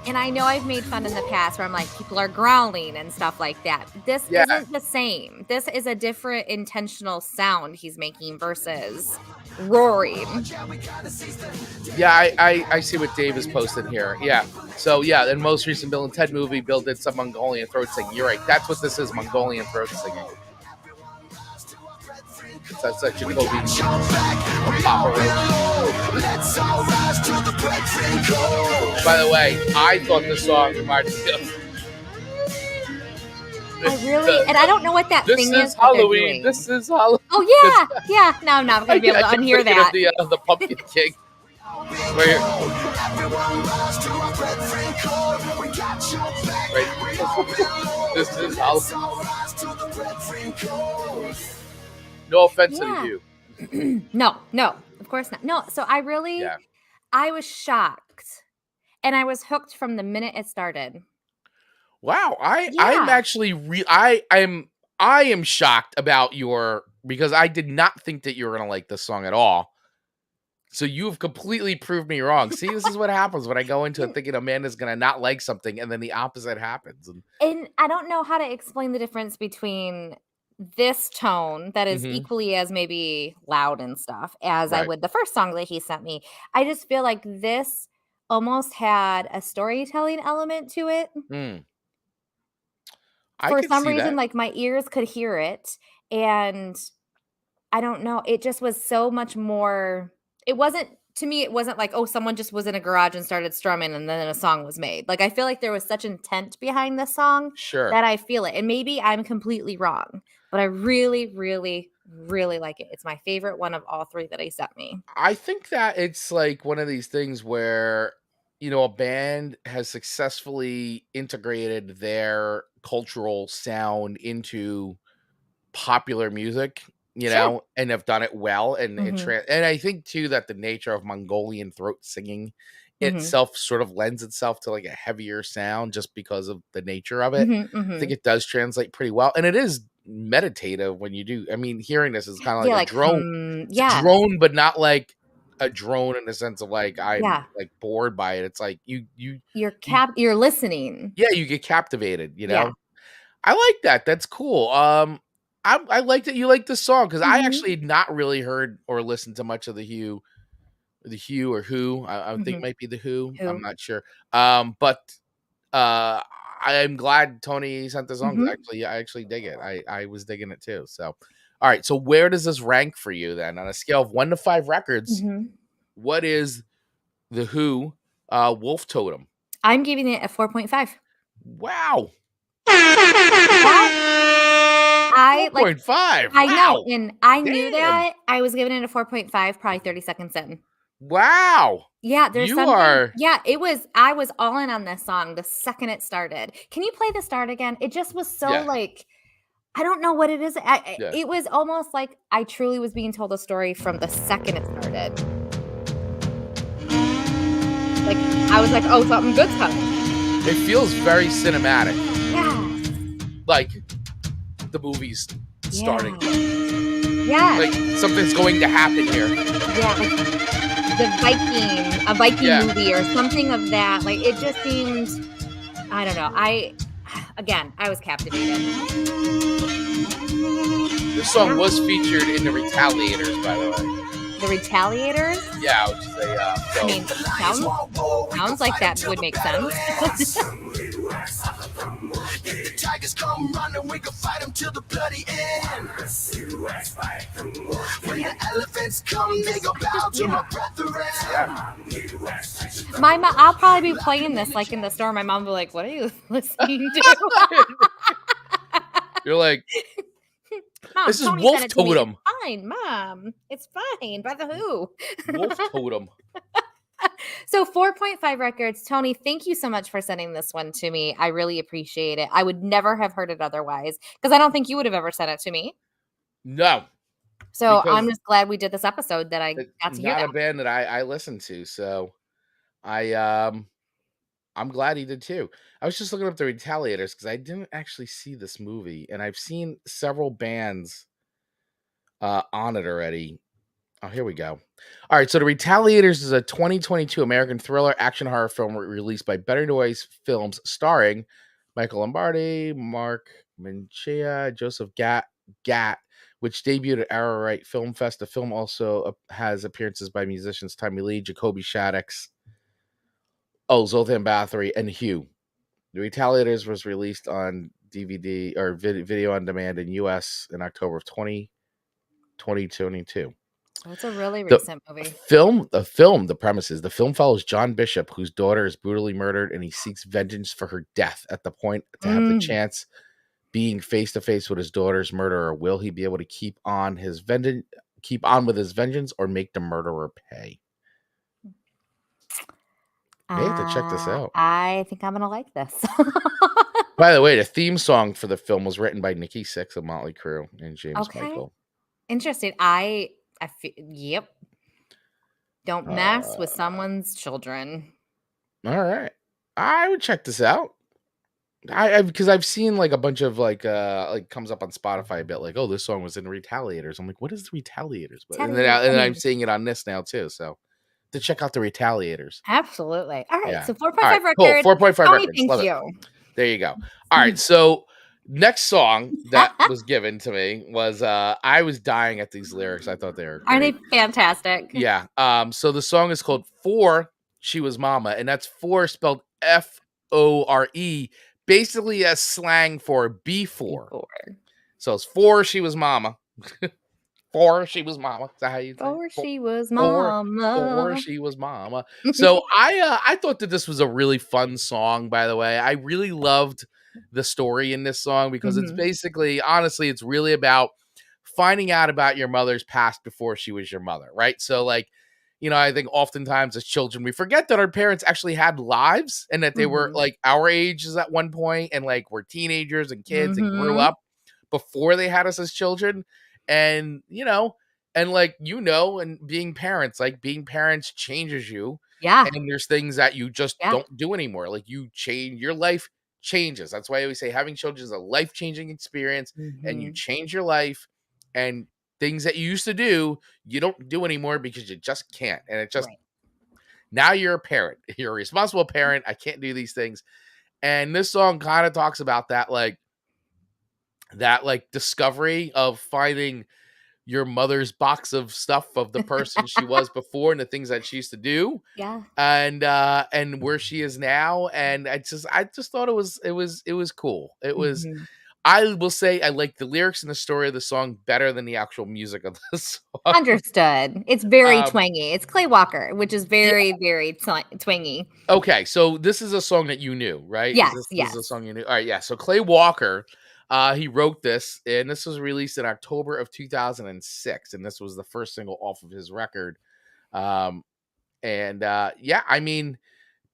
And I know I've made fun in the past where I'm like, people are growling and stuff like that. This isn't the same. This is a different intentional sound he's making versus roaring. Yeah, I see what Dave has posted here. Yeah. So, yeah, in the most recent Bill and Ted movie, Bill did some Mongolian throat singing. You're right. That's what this is, Mongolian throat singing. That's such a Jacoby Papa. By the way, I thought the song reminded me of... And I don't know what that thing is. This is Halloween. This is Halloween. Oh, yeah. No, I'm not going to be able to unhear that. The Pumpkin King. Right. This is Halloween. No offense to you. No, of course not. No, so I was shocked, and I was hooked from the minute it started. Wow, I'm actually I am shocked about because I did not think that you were gonna like this song at all. So you've completely proved me wrong. See, this is what happens when I go into it thinking Amanda's gonna not like something, and then the opposite happens. And I don't know how to explain the difference between this tone that is equally as maybe loud and stuff as I would the first song that he sent me. I just feel like this almost had a storytelling element to it. For some reason, like my ears could hear it, and I don't know. It just was so much more. It wasn't like, oh, someone just was in a garage and started strumming and then a song was made. Like, I feel like there was such intent behind this song that I feel it. And maybe I'm completely wrong, but I really, really, really like it. It's my favorite one of all three that he sent me. I think that it's like one of these things where, a band has successfully integrated their cultural sound into popular music. And have done it well, and and I think too that the nature of Mongolian throat singing itself sort of lends itself to like a heavier sound just because of the nature of it. I think it does translate pretty well, and it is meditative when you do. I mean, hearing this is kind of like a drone, drone, but not like a drone in the sense of like I'm like bored by it. It's like you're listening. Yeah, you get captivated. I like that. That's cool. I like that you like the song because I actually had not really heard or listened to much of the Who. I think might be the Who. I'm not sure. But I'm glad Tony sent the song. I actually dig it. I was digging it too. So, all right. So where does this rank for you then on a scale of 1 to 5 records? What is the Who Wolf Totem? I'm giving it a 4.5. Wow. 4.5. I know, and I knew that I was giving it a 4.5 probably 30 seconds in. Wow. Yeah, there's something. Yeah, I was all in on this song the second it started. Can you play the start again? It just was so like, I don't know what it is. It was almost like I truly was being told a story from the second it started. Like, I was like, oh, something good's coming. It feels very cinematic. Yeah. Like the movie's starting. Yeah. Like something's going to happen here. Yeah. Like a Viking movie or something of that. Like it just seemed, I don't know. I was captivated. This song was featured in The Retaliators, by the way. The Retaliators? Yeah, which is a I mean, sounds like that would make sense. The tigers come running, we can fight them till the bloody end. When the elephants come, they go bow to my brethren. My mom, I'll probably be playing this like in the store. My mom will be like, "What are you listening to?" You're like, Mom, this is Tony Wolf sent it to me. Totem. It's fine, Mom. It's fine. By the Who. Wolf Totem. So 4.5 records. Tony, thank you so much for sending this one to me. I really appreciate it. I would never have heard it otherwise because I don't think you would have ever sent it to me. No. So I'm just glad we did this episode that I got to hear not that. a band that I listened to. So I'm glad he did too. I was just looking up the Retaliators because I didn't actually see this movie, and I've seen several bands on it already. Oh, here we go. All right, so The Retaliators is a 2022 American thriller action horror film released by Better Noise Films, starring Michael Lombardi, Mark Minchia, Joseph Gatt, which debuted at Arrowright Film Fest. The film also has appearances by musicians Tommy Lee, Jacoby Shaddix, Zoltan Bathory, and Hugh. The Retaliators was released on DVD or video on demand in U.S. in October of 2022. So it's a really recent movie. The premise is the film follows John Bishop, whose daughter is brutally murdered, and he seeks vengeance for her death. At the point to have the chance being face to face with his daughter's murderer, will he be able to keep on with his vengeance, or make the murderer pay? May have to check this out. I think I'm gonna like this. By the way, the theme song for the film was written by Nikki Sixx of Motley Crue and James Michael. Interesting. Yep. Don't mess with someone's children. All right, I would check this out. Because I've seen like a bunch of like comes up on Spotify a bit like, oh, this song was in Retaliators. I'm like, what is the Retaliators? And then I'm seeing it on this now too. So to check out the Retaliators. Absolutely. All right. Yeah. So 4.5 records. Cool. 4.5 Tony, records. thank Love you. it. There you go. All right. So next song that was given to me was I was dying at these lyrics. I thought they were great. Aren't they fantastic? Yeah. So the song is called Fore She Was Momma, and that's Fore spelled F-O-R-E, basically a slang for before. So it's Fore She Was Momma. Fore She Was Momma. Is that how you say it? Fore She Was Momma. Fore She Was Momma. So I thought that this was a really fun song, by the way. I really loved the story in this song because it's basically, honestly, it's really about finding out about your mother's past before she was your mother, right? So like, I think oftentimes as children, we forget that our parents actually had lives and that they were like our ages at one point and like were teenagers and kids and grew up before they had us as children. And, and being parents changes you. Yeah. And there's things that you just don't do anymore. Like you change, your life changes. That's why I always say having children is a life-changing experience and you change your life, and things that you used to do, you don't do anymore because you just can't. And it just, now you're a parent, you're a responsible parent. I can't do these things. And this song kind of talks about that, like discovery of finding your mother's box of stuff of the person she was before and the things that she used to do. Yeah. And where she is now. And I just thought it was cool. It was, I will say I like the lyrics and the story of the song better than the actual music of the song. Understood. It's very twangy. It's Clay Walker, which is very, very twangy. Okay, so this is a song that you knew, right? Yes, this is a song you knew. All right, yeah. So Clay Walker, he wrote this, and this was released in October of 2006, and this was the first single off of his record. I mean,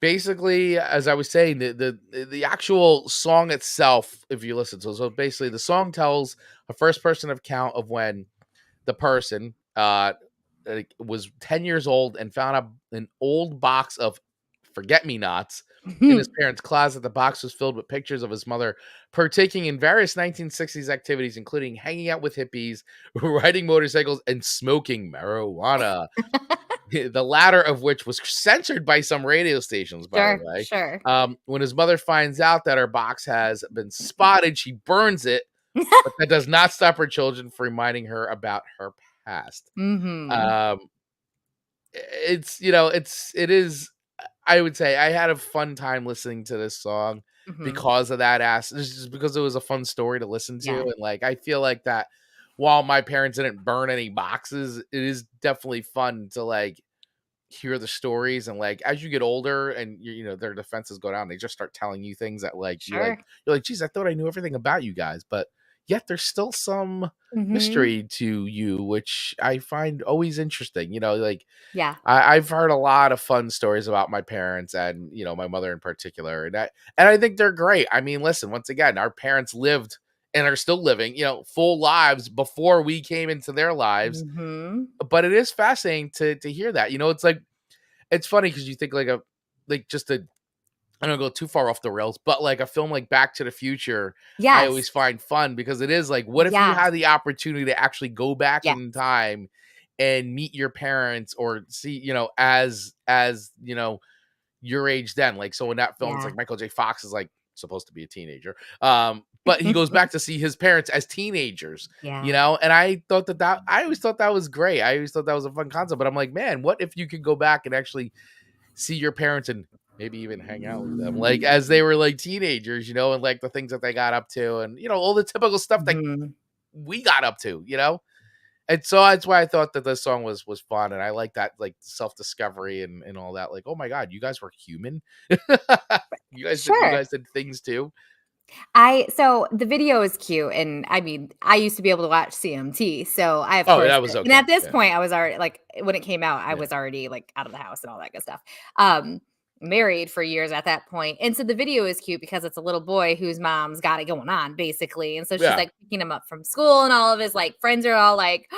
basically, as I was saying, the actual song itself, if you listen to it, so basically the song tells a first person account of when the person was 10 years old and found an old box of forget-me-nots in his parents' closet. The box was filled with pictures of his mother partaking in various 1960s activities, including hanging out with hippies, riding motorcycles, and smoking marijuana. The latter of which was censored by some radio stations, by the way. Sure. When his mother finds out that her box has been spotted, she burns it, but that does not stop her children from reminding her about her past. It is. I would say I had a fun time listening to this song. because of that just because it was a fun story to listen to. Yeah. And like, I feel like that while my parents didn't burn any boxes, it is definitely fun to like hear the stories. And like, as you get older and you know, their defenses go down, they just start telling you things that like, Sure. you're like, geez, I thought I knew everything about you guys, but yet there's still some mystery to you, which I find always interesting. You know, like, Yeah. I've heard a lot of fun stories about my parents and, you know, my mother in particular. And I think they're great. I mean, listen, once again, our parents lived and are still living, you know, full lives before we came into their lives. But it is fascinating to hear that. You know, it's like, it's funny because you think like I don't go too far off the rails, but like a film like Back to the Future, I always find fun because it is like, what if you had the opportunity to actually go back in time and meet your parents or see, you know, as you know, your age then. Like, so in that film, it's like Michael J. Fox is like supposed to be a teenager. But he goes back to see his parents as teenagers, you know, and I always thought that was great. I always thought that was a fun concept, but I'm like, man, what if you could go back and actually see your parents and maybe even hang out with them, like as they were like teenagers, you know, and like the things that they got up to and, you know, all the typical stuff that we got up to, you know? And so that's why I thought that this song was fun. And I like that, like self-discovery and all that. Like, oh my God, you guys were human. you guys did things too. So the video is cute, and I mean, I used to be able to watch CMT, so I of course, that was okay. And at this point, I was already like, when it came out, I was already like out of the house and all that good stuff. Married for years at that point, and so the video is cute because it's a little boy whose mom's got it going on, basically, and so she's like picking him up from school, and all of his like friends are all like.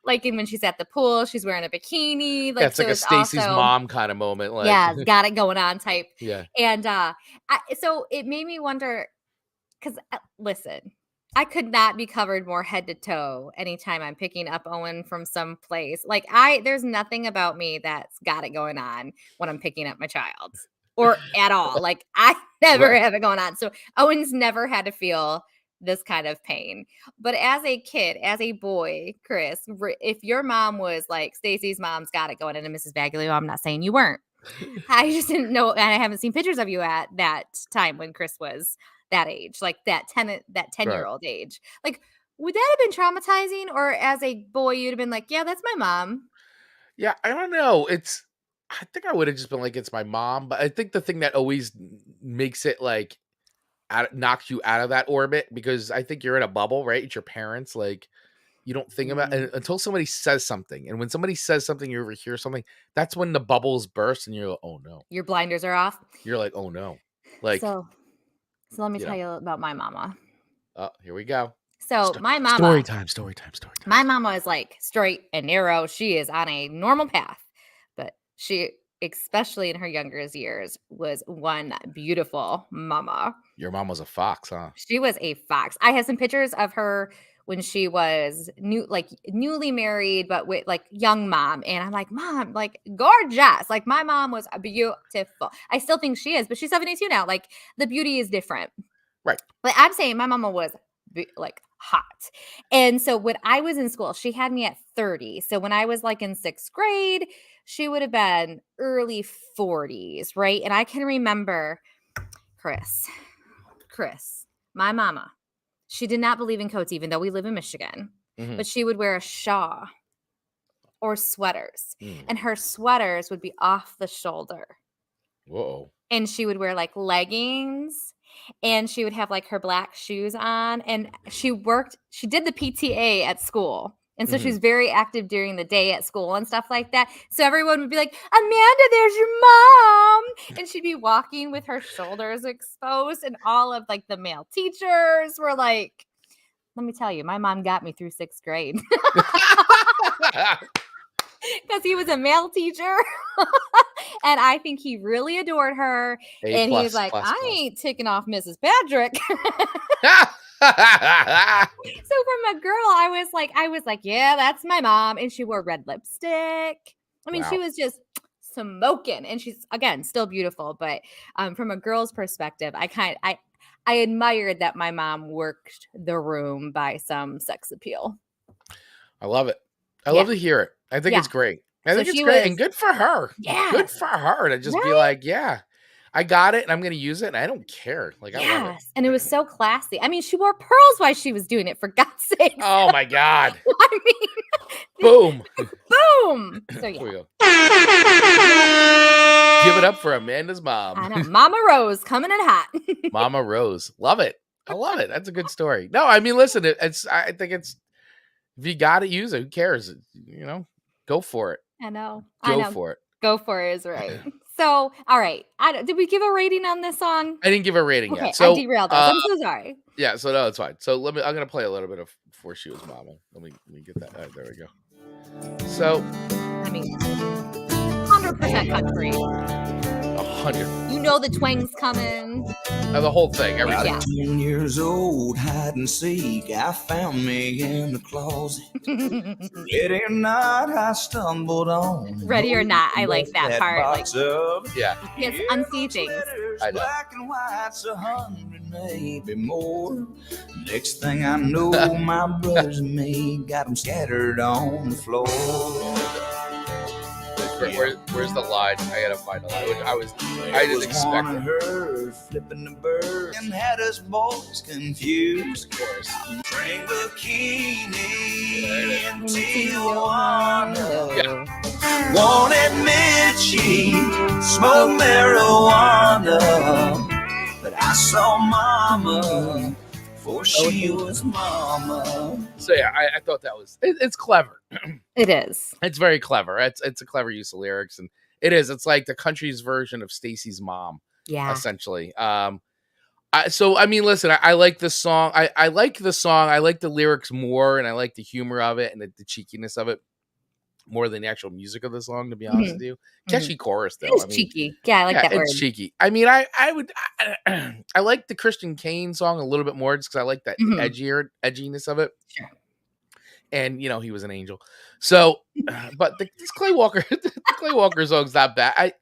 Like, and when she's at the pool, she's wearing a bikini. Like, it's like a Stacy's mom kind of moment. Like, got it going on type. Yeah. And so it made me wonder, because listen, I could not be covered more head to toe anytime I'm picking up Owen from some place. Like, there's nothing about me that's got it going on when I'm picking up my child or at all. Like, I never have it going on. So Owen's never had to feel this kind of pain. But as a kid, as a boy, Chris, if your mom was like, Stacy's mom's got it going on, and Mrs. Bagley, I'm not saying you weren't. I just didn't know, and I haven't seen pictures of you at that time when Chris was that age, like that 10-year-old age. Like, would that have been traumatizing? Or as a boy, you'd have been like, yeah, that's my mom. Yeah, I don't know. I think I would have just been like, it's my mom. But I think the thing that always makes it like knocks you out of that orbit, because I think you're in a bubble, right? It's your parents. Like, you don't think about it until somebody says something. And when somebody says something, you overhear something, that's when the bubbles burst and you're like, oh no. Your blinders are off. You're like, oh no. Like, so let me tell you about my mama. Oh, here we go. So my mama. Story time. My mama is like straight and narrow. She is on a normal path. But she, especially in her younger years, was one beautiful mama. Your mom was a fox, huh? She was a fox. I have some pictures of her when she was newly married, but with like young mom. And I'm like, Mom, like gorgeous. Like my mom was beautiful. I still think she is, but she's 72 now. Like the beauty is different. Right. But I'm saying my mama was like hot. And so when I was in school, she had me at 30. So when I was like in 6th grade, she would have been early 40s, right? And I can remember Chris, my mama, she did not believe in coats, even though we live in Michigan, but she would wear a shawl or sweaters, and her sweaters would be off the shoulder. Whoa. And she would wear like leggings, and she would have like her black shoes on, and she did the PTA at school. And so she was very active during the day at school and stuff like that. So everyone would be like, Amanda, there's your mom. And she'd be walking with her shoulders exposed. And all of like the male teachers were like, let me tell you, my mom got me through 6th grade. Because he was a male teacher. And I think he really adored her. And he was like, I ain't taking off Mrs. Patrick. So from a girl, I was like, yeah, that's my mom. And she wore red lipstick. I mean, she was just smoking, and she's, again, still beautiful. But from a girl's perspective, I admired that my mom worked the room by some sex appeal. I love it. I love to hear it. I think it's great. I think it's great. And good for her. Yeah. Good for her to just be like, yeah. I got it and I'm going to use it and I don't care. Like, I love it. And it was so classy. I mean, she wore pearls while she was doing it, for God's sake. Oh my God. I mean, boom. Boom. So yeah. Here we go. Give it up for Amanda's mom. I know. Mama Rose coming in hot. Mama Rose. Love it. I love it. That's a good story. No, I mean, listen, I think it's, if you got to use it, who cares? You know, go for it. I know. Go for it. Go for it is right. So, all right. Did we give a rating on this song? I didn't give a rating yet. So I derailed us. I'm so sorry. Yeah, so no, it's fine. So I'm gonna play a little bit of Fore She Was Momma. Let me get that. There we go. So, I mean, 100% country. 100. You know the twang's coming. The whole thing. Everything. About 10 years old, hide and seek. I found me in the closet. Ready or not, I stumbled on. Ready or not, I like that part. Like, yeah. Yes, unsee things. I know. Black and white's 100, maybe more. Next thing I know, my brothers and me got them scattered on the floor. Where's the line? I gotta find the line. I didn't expect it. Her flipping the bird and had us boys confused. Of course. Drink bikini in Tijuana. Yeah. Won't admit she smoked marijuana, but I saw Mama before she was Mama. So yeah, I thought that was it's clever. It is. It's very clever. It's a clever use of lyrics, and it's like the country's version of Stacy's mom. Yeah. Essentially. So I mean, listen, I like this song. I like the song. I like the lyrics more, and I like the humor of it and the cheekiness of it more than the actual music of the song, to be honest with you. Catchy chorus though. It's cheeky. Yeah, I like that word. It's cheeky. I mean, I like the Christian Kane song a little bit more just because I like that edginess of it. Sure. And he was an angel. So, but this Clay Walker, the Clay Walker song's not bad.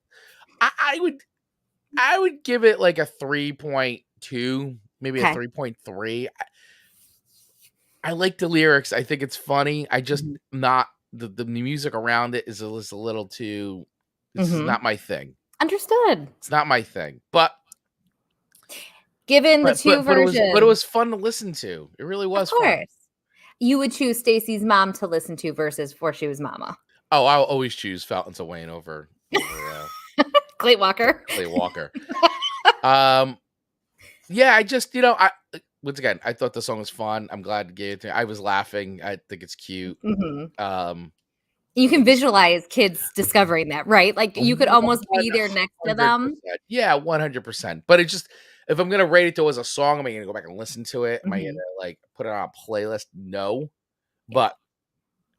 I would give it like a 3.2, maybe a 3.3. I like the lyrics. I think it's funny. I just not the music around it is a little too. This is not my thing. Understood. It's not my thing. But given the two versions, but it was fun to listen to. It really was. Of course. Fun. You would choose Stacy's mom to listen to versus Fore She Was Momma. Oh, I'll always choose Fountains of Wayne over Clay Walker. Clay Walker. Yeah, I just once again, I thought the song was fun. I'm glad to get it. I was laughing. I think it's cute. You can visualize kids discovering that, right? Like you could almost be there next to them. Yeah, 100%. But it's just, if I'm gonna rate it though as a song, am I gonna go back and listen to it? Am I gonna like put it on a playlist? No. But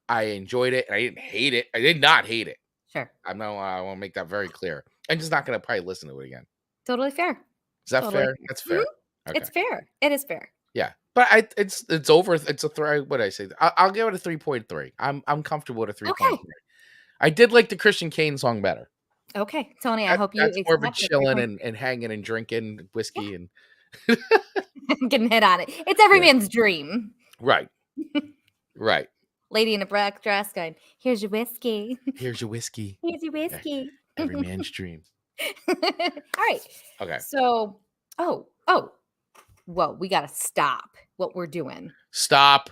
I enjoyed it and I didn't hate it. I did not hate it. Sure. I want to make that very clear. I'm just not gonna probably listen to it again. Totally fair. Is that fair? That's fair. Okay. It's fair. It is fair. Yeah, but it's over. It's a what did I say? I'll give it a 3.3. I'm comfortable with a 3.3. Okay. I did like the Christian Kane song better. Okay, Tony. I hope you. That's more of a chilling and hanging and drinking whiskey and getting hit on it. It's every man's dream. Right. Right. Lady in a black dress going, "Here's your whiskey. Here's your whiskey. Here's your whiskey." Yeah. Every man's dream. All right. Okay. So, whoa, we got to stop what we're doing. Stop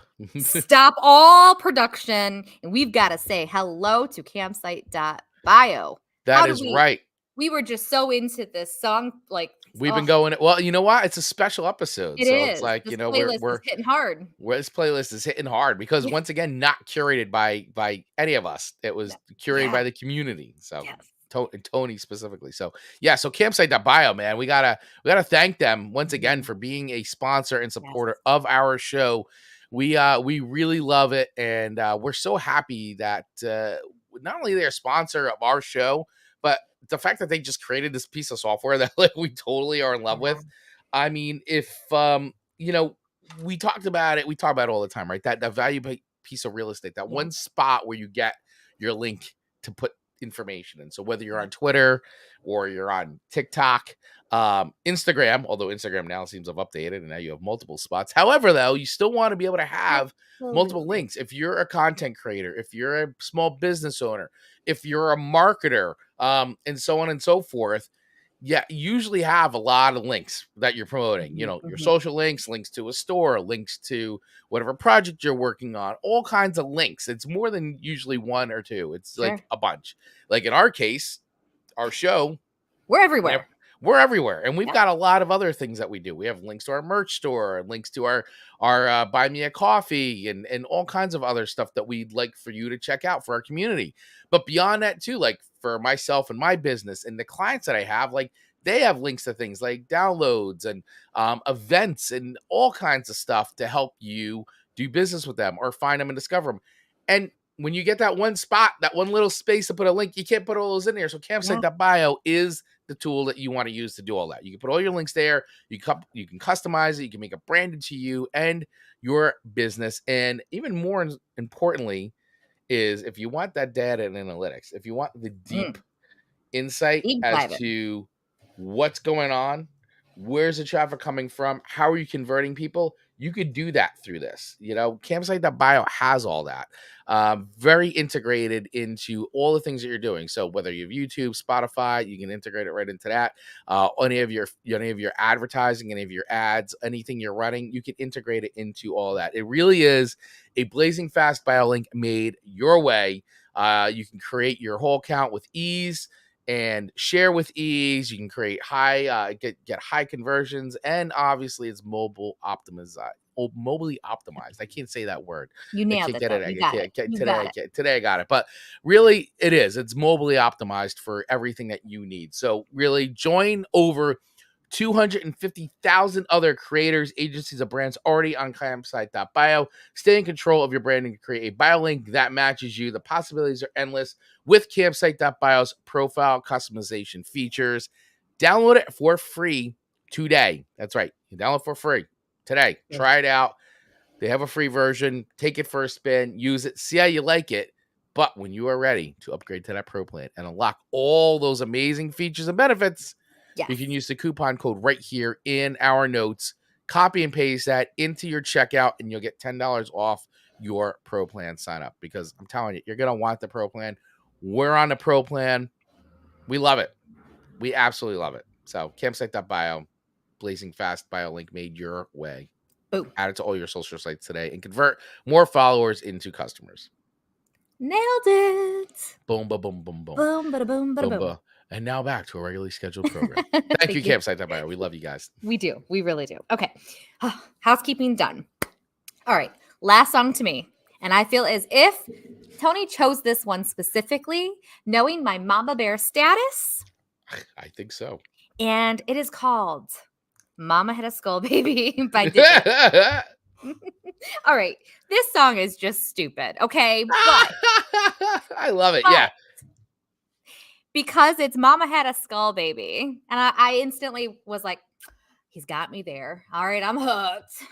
all production. And we've got to say hello to campsite.bio. That is right. We were just so into this song. Like, we've been going, well, you know what? It's a special episode. It's like, this playlist is hitting hard. This playlist is hitting hard because once again, not curated by any of us. It was curated by the community. So Tony specifically. So so campsite.bio, man, we gotta thank them once again for being a sponsor and supporter of our show. We really love it, and we're so happy that not only they're a sponsor of our show, but the fact that they just created this piece of software that we totally are in love with. I mean, if we talk about it all the time, right? That valuable piece of real estate, that one spot where you get your link to put information. And so whether you're on Twitter or you're on TikTok, Instagram, although Instagram now seems to have updated and now you have multiple spots. However, though, you still want to be able to have multiple links. If you're a content creator, if you're a small business owner, if you're a marketer, and so on and so forth, usually have a lot of links that you're promoting, your social links, links to a store, links to whatever project you're working on, all kinds of links. It's more than usually one or two. It's like a bunch. Like in our case, our show, we're everywhere. We're everywhere. And we've got a lot of other things that we do. We have links to our merch store, links to our Buy Me a Coffee, and all kinds of other stuff that we'd like for you to check out for our community. But beyond that too, like for myself and my business and the clients that I have, like they have links to things like downloads and events and all kinds of stuff to help you do business with them or find them and discover them. And when you get that one spot, that one little space to put a link, you can't put all those in there. So campsite.bio is the tool that you want to use to do all that. You can put all your links there. You can customize it. You can make it branded to you and your business. And even more importantly is if you want that data and analytics, if you want the deep insight as to what's going on, where's the traffic coming from, how are you converting people, you could do that through this. Campsite.bio has all that. Very integrated into all the things that you're doing. So whether you have YouTube, Spotify, you can integrate it right into that. Any of your advertising, any of your ads, anything you're running, you can integrate it into all that. It really is a blazing fast bio link made your way. You can create your whole account with ease and share with ease. You can create get high conversions, and obviously it's mobily optimized. I can't say that word. You nailed it. Today I got it. But really, it's mobily optimized for everything that you need. So really join over 250,000 other creators, agencies, and brands already on campsite.bio. Stay in control of your branding to create a bio link that matches you. The possibilities are endless with campsite.bio's profile customization features. Download it for free today. That's right. You download for free today. Try it out. They have a free version. Take it for a spin. Use it. See how you like it. But when you are ready to upgrade to that pro plan and unlock all those amazing features and benefits, you can use the coupon code right here in our notes. Copy and paste that into your checkout, and you'll get $10 off your pro plan sign up. Because I'm telling you, you're going to want the pro plan. We're on the pro plan. We love it. We absolutely love it. So campsite.bio, blazing fast bio link made your way. Boom. Add it to all your social sites today and convert more followers into customers. Nailed it. Boom, ba, boom, boom, boom. Boom, bada, boom, bada, boom. And now back to a regularly scheduled program. Thank you, campsite.bio. We love you guys. We do. We really do. Okay. Housekeeping done. All right. Last song to me. And I feel as if Tony chose this one specifically, knowing my mama bear status. I think so. And it is called Mama Had a Skull Baby by Didjits. All right. This song is just stupid. Okay. But I love it. Yeah. Because it's Mama Had a Skull Baby. And I instantly was like, he's got me there. All right, I'm hooked.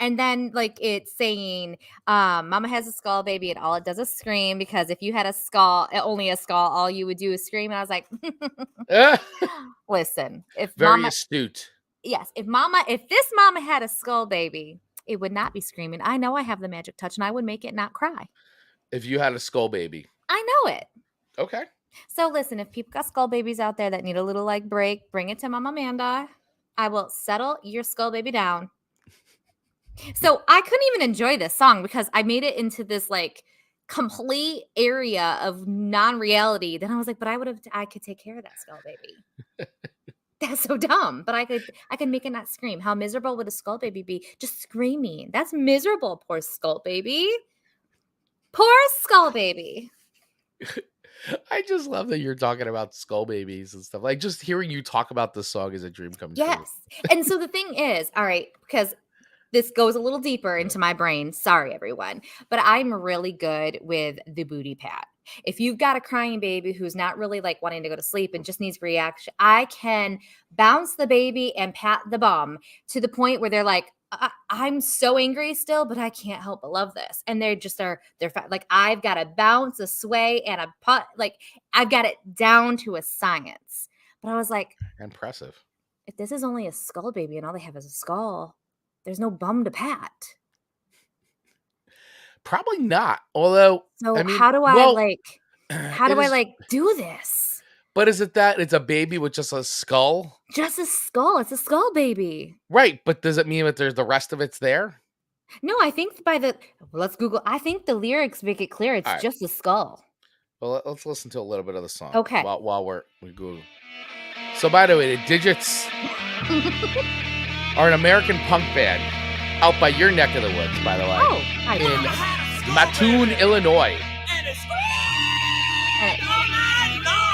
And then like it's saying, Mama has a skull baby, and all it does is scream, because if you had a skull, only a skull, all you would do is scream. And I was like, listen, if very astute. Yes. If this mama had a skull baby, it would not be screaming. I know I have the magic touch, and I would make it not cry. If you had a skull baby. I know it. Okay. So listen, if people got skull babies out there that need a little like break, bring it to Mama Amanda. I will settle your skull baby down. So I couldn't even enjoy this song because I made it into this like complete area of non-reality. Then I was like, but I could take care of that skull baby. That's so dumb. But I could make it not scream. How miserable would a skull baby be? Just screaming. That's miserable. Poor skull baby. Poor skull baby. I just love that you're talking about skull babies and stuff. Like just hearing you talk about this song is a dream come true. Yes. And so the thing is, all right, because this goes a little deeper into my brain. Sorry, everyone. But I'm really good with the booty pat. If you've got a crying baby who's not really like wanting to go to sleep and just needs reaction, I can bounce the baby and pat the bum to the point where they're like, I'm so angry still, but I can't help but love this. And they're like, I've got to bounce, a sway, and a putt. Like, I've got it down to a science. But I was like, impressive. If this is only a skull baby and all they have is a skull, there's no bum to pat. Probably not. Although, so I mean, how do I do this? But is it that it's a baby with just a skull? Just a skull. It's a skull baby. Right, but does it mean that there's the rest of it's there? No, I think let's Google. I think the lyrics make it clear it's All right. just a skull. Well, let's listen to a little bit of the song. Okay. While we Google. So, by the way, the Didjits are an American punk band out by your neck of the woods, by the way. Oh, I in Mattoon, Illinois.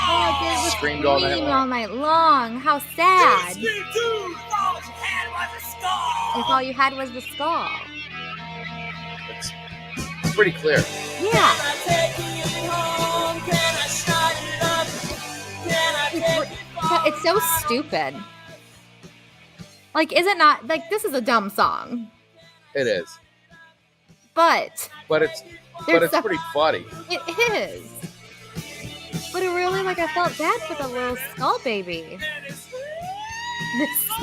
Oh, Screamed all night long. all night long. How sad. If all you had was the skull. It's pretty clear. Yeah. It's so stupid. Like, is it not? Like, this is a dumb song. It is. But it's pretty funny. It is. But it really, like, I felt bad for the little skull baby.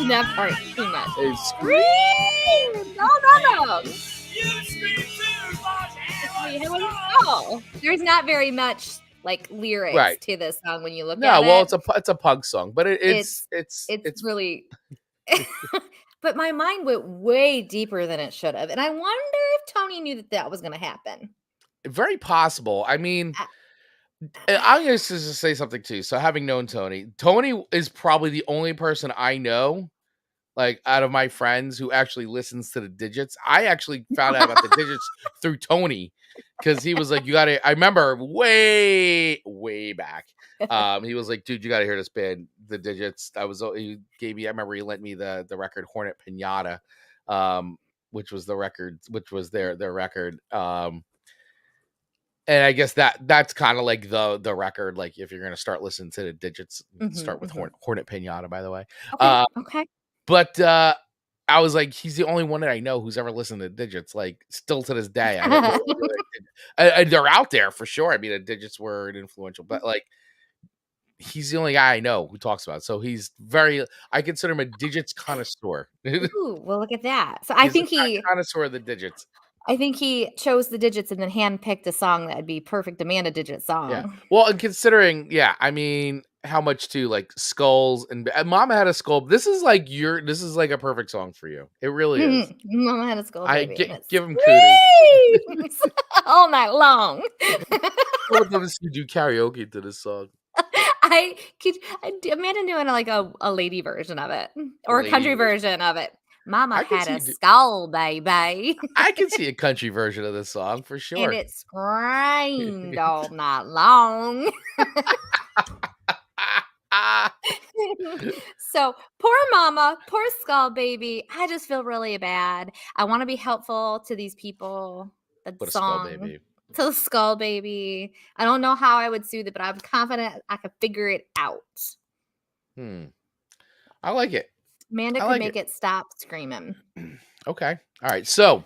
That part too much. It Scream! No. There's not very much like lyrics to this song when you look at it. No, well, it's a punk song, but it's really. But my mind went way deeper than it should have, and I wonder if Tony knew that was going to happen. Very possible. I mean, I'm going to just say something too. So, having known Tony is probably the only person I know, like out of my friends, who actually listens to the Didjits. I actually found out about the Didjits through Tony, because he was like, "You got to." I remember way back. He was like, "Dude, you got to hear this band, the Didjits." He gave me. I remember he lent me the record Hornet Pinata, which was their record. And I guess that's kind of like the record. Like, if you're gonna start listening to the Didjits, start with Hornet Pinata. By the way, okay. But I was like, he's the only one that I know who's ever listened to Didjits. Like, still to this day, I don't know. And they're out there for sure. I mean, the Didjits were influential, but like, he's the only guy I know who talks about it. So he's I consider him a Didjits connoisseur. Ooh, well, look at that. So I think he connoisseur of the Didjits. I think he chose the Didjits and then handpicked a song that would be perfect to man a Didjit song. Yeah. Well, and considering, I mean, how much too, like skulls and Mama Had a Skull. This is like a perfect song for you. It really is. Mama Had a Skull. Baby, give him kudos all night long. I would love to see you do karaoke to this song. I imagine doing like a lady version of it or a country version of it. Mama had a skull, baby. I can see a country version of this song for sure. And it screamed all night long. So poor mama, poor skull baby. I just feel really bad. I want to be helpful to these people. To the skull baby. I don't know how I would soothe it, but I'm confident I could figure it out. I like it. Amanda could make it stop screaming. Okay. All right. So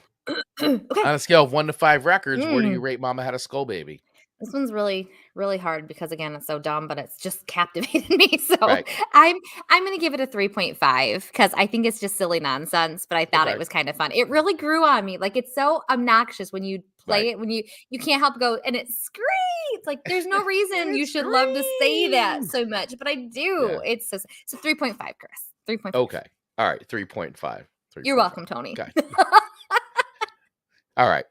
on a scale of 1 to 5 records, where do you rate Mama Had a Skull Baby? This one's really, really hard because, again, it's so dumb, but it's just captivated me. So I'm going to give it a 3.5 because I think it's just silly nonsense, but I thought it was kind of fun. It really grew on me. Like, it's so obnoxious when you play it, when you can't help go, and it screams. Like, there's no reason you should love to say that so much, but I do. Yeah. It's 3.5, Chris. 3.5. Okay. All right. 3.5. You're welcome, Tony. Okay. All right.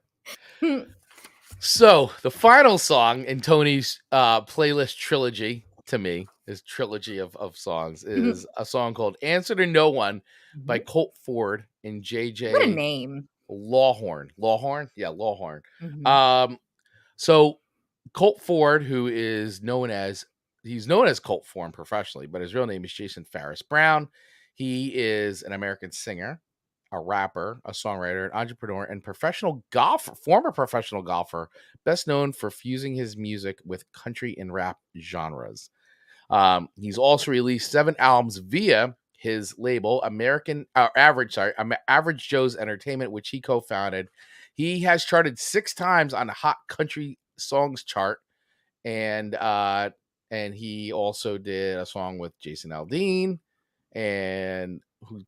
So the final song in Tony's playlist trilogy, to me, his trilogy of songs, is a song called Answer to No One by Colt Ford and JJ. What a name. Lawhorn. Lawhorn? Yeah, Lawhorn. So Colt Ford, who is known as Colt Ford professionally, but his real name is Jason Ferris Brown. He is an American singer, a rapper, a songwriter, an entrepreneur, and former professional golfer, best known for fusing his music with country and rap genres. He's also released 7 albums via his label, Average Joe's Entertainment, which he co-founded. He has charted 6 times on the Hot Country Songs chart, and he also did a song with Jason Aldean and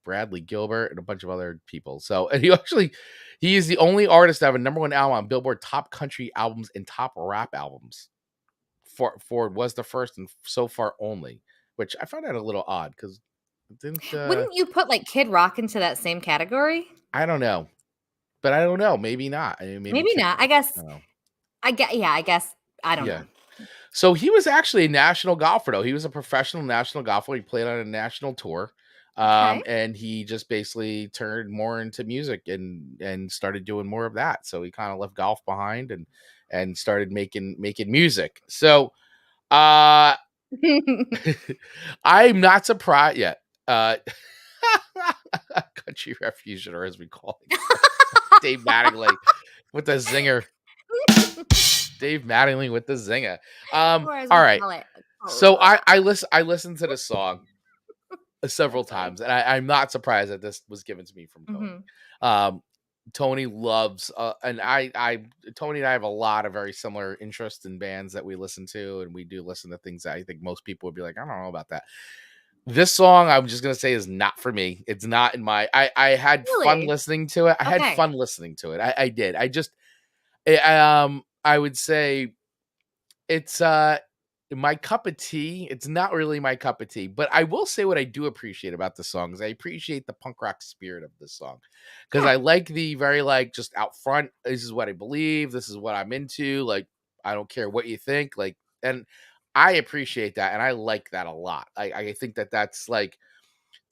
Bradley Gilbert and a bunch of other people. So, and he is the only artist to have a #1 album on Billboard Top Country Albums and Top Rap Albums. Ford was the first and so far only, which I found that a little odd because didn't Wouldn't you put like Kid Rock into that same category? I don't know, but I don't know. Maybe not. I mean, Maybe not. I guess. I don't know. I guess. I don't Yeah. know. So he was actually a national golfer, though. He was a professional national golfer. He played on a national tour, Okay. and he just basically turned more into music and started doing more of that. So he kind of left golf behind and started making music. So I'm not surprised yet. Country refuge, or as we call it, Dave Mattingly with the zinger. Dave Mattingly with the zinger. Or as All we right. call it. So I listened to the song several times, and I'm not surprised that this was given to me from Tony. Tony loves, and Tony and I have a lot of very similar interests in bands that we listen to, and we do listen to things that I think most people would be like, I don't know about that. This song, I'm just gonna say, is not for me. It's not in my. I had fun Really? listening to it. I had fun listening to it. I did. I would say it's my cup of tea. It's not really my cup of tea, but I will say what I do appreciate about the song is I appreciate the punk rock spirit of this song because I like the very like just out front. This is what I believe. This is what I'm into. Like I don't care what you think. Like, and I appreciate that, and I like that a lot. I think that that's like,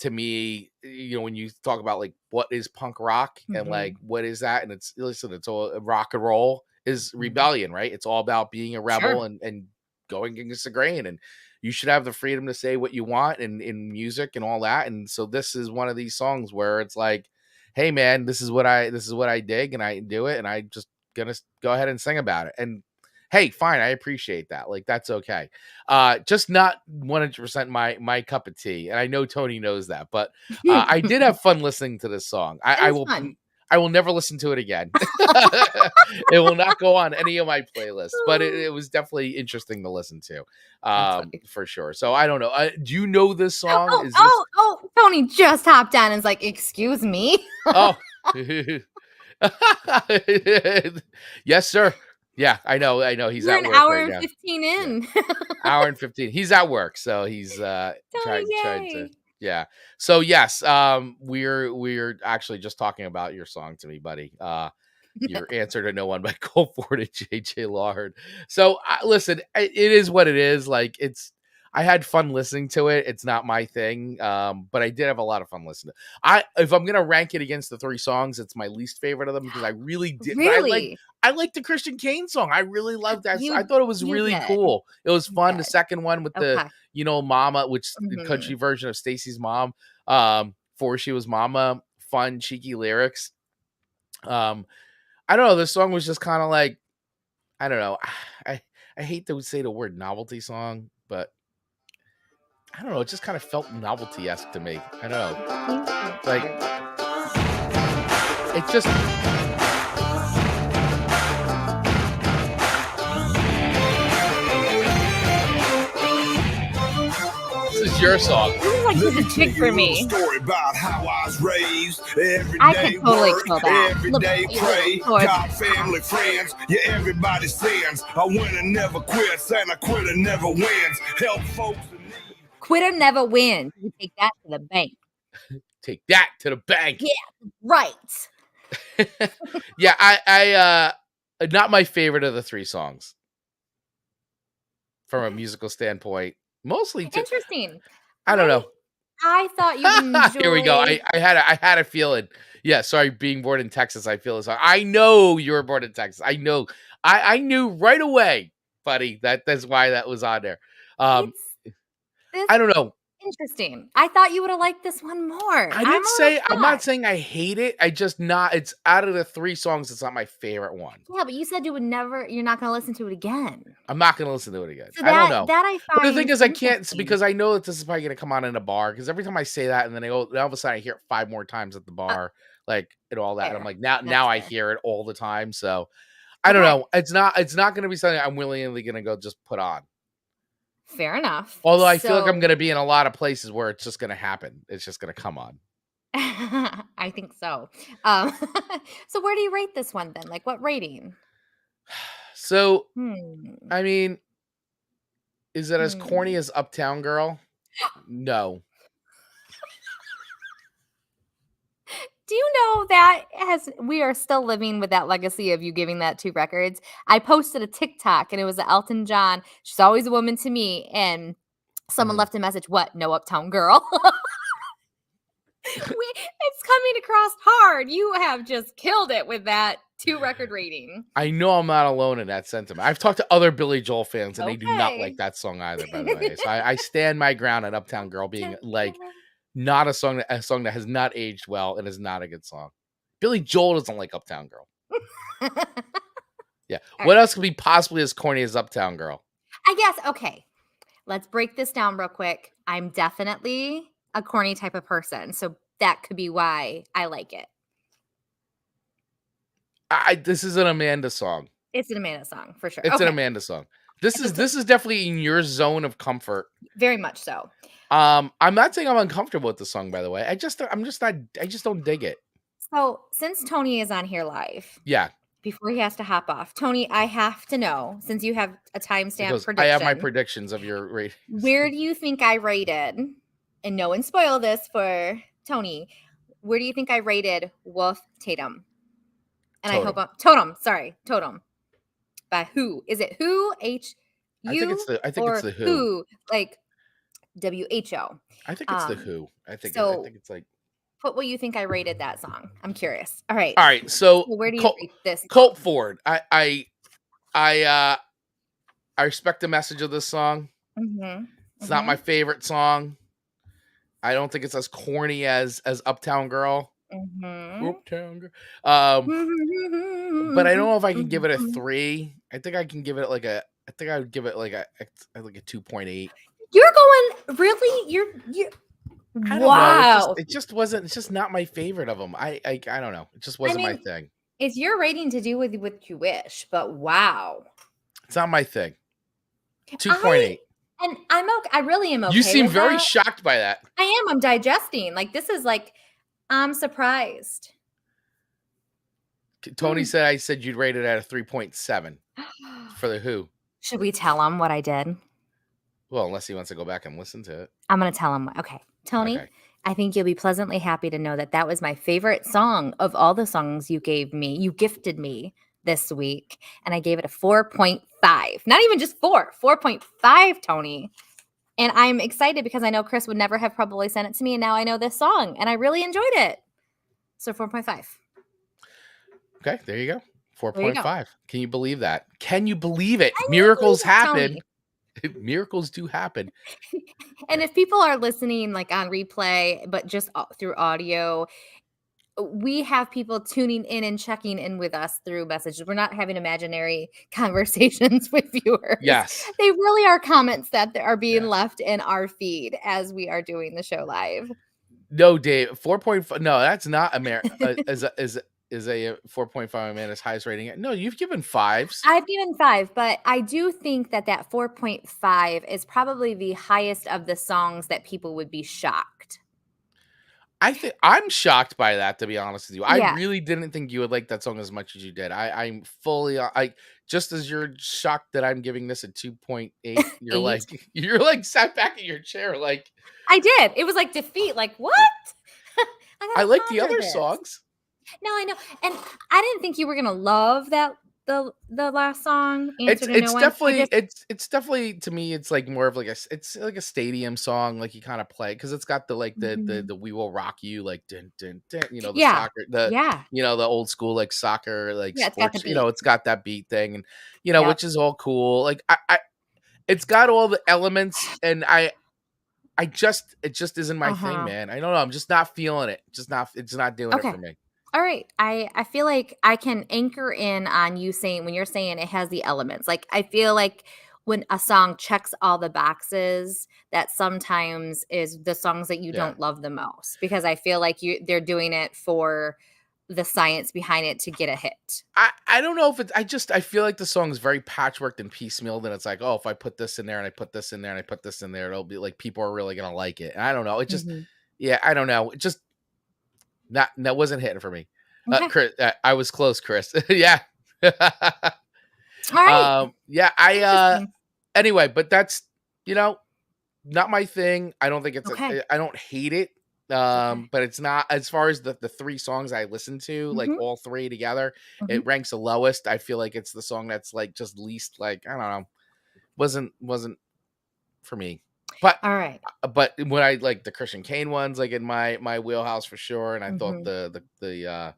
to me, when you talk about like what is punk rock and like what is that, and it's all rock and roll is rebellion, right? It's all about being a rebel and going against the grain, and you should have the freedom to say what you want in music and all that. And so this is one of these songs where it's like, hey man, this is what I dig, and I do it, and I just gonna go ahead and sing about it. And hey, fine, I appreciate that. Like that's okay. Just not 100% my cup of tea. And I know Tony knows that, but I did have fun listening to this song. I will never listen to it again. It will not go on any of my playlists, but it was definitely interesting to listen to, for sure. So I don't know. Do you know this song? Tony just hopped on and is like, excuse me. Oh, yes, sir. Yeah, I know. He's We're at an work hour right and now. 15 in. Yeah. Hour and 15. He's at work, so he's trying to. Yeah. So yes, we're actually just talking about your song to me, buddy. Your answer to No One by Colt Ford and JJ Lawhorn. So listen, it is what it is. Like I had fun listening to it. It's not my thing, but I did have a lot of fun listening. If I'm gonna rank it against the three songs, it's my least favorite of them because I really did. Really? I like the Christian Kane song. I really loved that. I thought it was really cool. It was fun. The second one with the Mama, which the country version of Stacy's Mom, Fore She Was Momma, fun, cheeky lyrics. I don't know. This song was just kind of like, I don't know. I hate to say the word novelty song, but I don't know. It just kind of felt novelty-esque to me. I don't know. Like, it just... This is your song. This is like such a chick for me. Story about how I was raised. I can totally kill that. Everyday pray. Got family, friends. Yeah, everybody sins. I win and never quit. Saying I quit and never wins. Help folks in need. Quitter never wins. You take that to the bank. Take that to the bank. Yeah, right. Yeah, I not my favorite of the three songs from a musical standpoint. Mostly interesting. I don't know. I thought you enjoyed... Here we go. I had a feeling. Yeah, sorry, being born in Texas, I feel this. I know you were born in Texas. I know. I knew right away, buddy, that's why that was on there. I don't know. Interesting. I thought you would have liked this one more. I'm not saying I hate it. It's out of the three songs, it's not my favorite one. Yeah, but you said you're not going to listen to it again. I'm not going to listen to it again. So I don't know. That I find. But the thing is, I can't, because I know that this is probably going to come on in a bar, because every time I say that and then all of a sudden I hear it 5 more times at the bar, like, and all that. And I'm like, now I hear it all the time. So I don't know. It's not going to be something I'm willingly going to go just put on. Fair enough. Although I feel like I'm going to be in a lot of places where it's just going to happen. It's just going to come on. I think so. So where do you rate this one then? Like what rating? So, I mean, Is it as corny as Uptown Girl? No. Do you know that we are still living with that legacy of you giving that 2 records? I posted a TikTok and it was Elton John. She's always a woman to me. And someone left a message. What? No Uptown Girl. It's coming across hard. You have just killed it with that 2 record rating. I know I'm not alone in that sentiment. I've talked to other Billy Joel fans and they do not like that song either, by the way. So I stand my ground on Uptown Girl being like not a song that has not aged well and is not a good song. Billy Joel doesn't like Uptown Girl. Yeah. What else could be possibly as corny as Uptown Girl? I guess, okay. Let's break this down real quick. I'm definitely a corny type of person. So that could be why I like it. This is an Amanda song. It's an Amanda song for sure. It's an Amanda song. This is definitely in your zone of comfort. Very much so. I'm not saying I'm uncomfortable with the song, by the way. I just don't dig it. So since Tony is on here live, yeah, before he has to hop off, Tony, I have to know, since you have a timestamp prediction. I have my predictions of your ratings. Where do you think I rated? And no one spoil this for Tony. Where do you think I rated Wolf Tatum? And Totem. I hope Totem. Sorry, Totem. By who? Is it who? H U? I think it's the Who. Who? Like WHO. I think it's the Who. I think it's like. Put what you think I rated that song. I'm curious. All right. So where do you rate this? Colt Ford. I respect the message of this song. It's not my favorite song. I don't think it's as corny as Uptown Girl. Uptown Girl. But I don't know if I can give it a 3. I think I can give it like a. I think I would give it like a 2.8. You're going really. You're. Wow. It just wasn't. It's just not my favorite of them. I don't know. It just wasn't my thing. It's your rating to do with what you wish, but wow. It's not my thing. 2.8. And I'm okay. I really am okay. You seem very shocked by that. I am. I'm digesting. Like, this is like, I'm surprised. Tony said I said you'd rate it at a 3.7 for the Who. Should we tell him what I did? Well, unless he wants to go back and listen to it. I'm going to tell him. Okay. Tony, I think you'll be pleasantly happy to know that that was my favorite song of all the songs you gifted me this week. And I gave it a 4.5. Not even just 4.5, Tony. And I'm excited because I know Chris would never have probably sent it to me. And now I know this song and I really enjoyed it. So 4.5. Okay, there you go. 4.5. Can you believe that? Can you believe it? Miracles happen. Miracles do happen. And if people are listening like on replay, but just through audio, we have people tuning in and checking in with us through messages. We're not having imaginary conversations with viewers. Yes. They really are comments that are being left in our feed as we are doing the show live. No, Dave, 4.5. No, that's not is a 4.5 Amanda's highest rating. No, you've given 5s. I've given 5, but I do think that 4.5 is probably the highest of the songs that people would be shocked. I think I'm shocked by that, to be honest with you. I really didn't think you would like that song as much as you did. I'm fully just as you're shocked that I'm giving this a 2.8. You're like sat back in your chair like I did. It was like defeat. Like what? I like the other songs. No, I know, and I didn't think you were gonna love that the last song. It's definitely to me. It's like more of like a stadium song, like you kind of play because it's got the the We Will Rock You like dun, dun, dun, the soccer the old school like soccer like sports. It's got that beat thing and which is all cool. Like I it's got all the elements and it just isn't my thing, man. I don't know. I'm just not feeling it. It's not doing it for me. All right. I feel like I can anchor in on you saying when you're saying it has the elements. Like I feel like when a song checks all the boxes, that sometimes is the songs that you don't love the most because I feel like they're doing it for the science behind it to get a hit. I don't know if it's I feel like the song is very patchworked and piecemealed and it's like, oh, if I put this in there and I put this in there and I put this in there, it'll be like people are really gonna like it. And I don't know. It just I don't know. It just that wasn't hitting for me. Okay. Chris, I was close, Chris. Yeah. All right. Anyway, but that's not my thing. I don't think it's Okay. I don't hate it. Okay. But it's not, as far as the 3 songs I listen to, like Mhm. all 3 together, Mhm. it ranks the lowest. I feel like it's the song that's like just least, like, I don't know, wasn't for me. But All right. when I like the Christian Kane ones, like in my wheelhouse for sure. And I thought Mhm.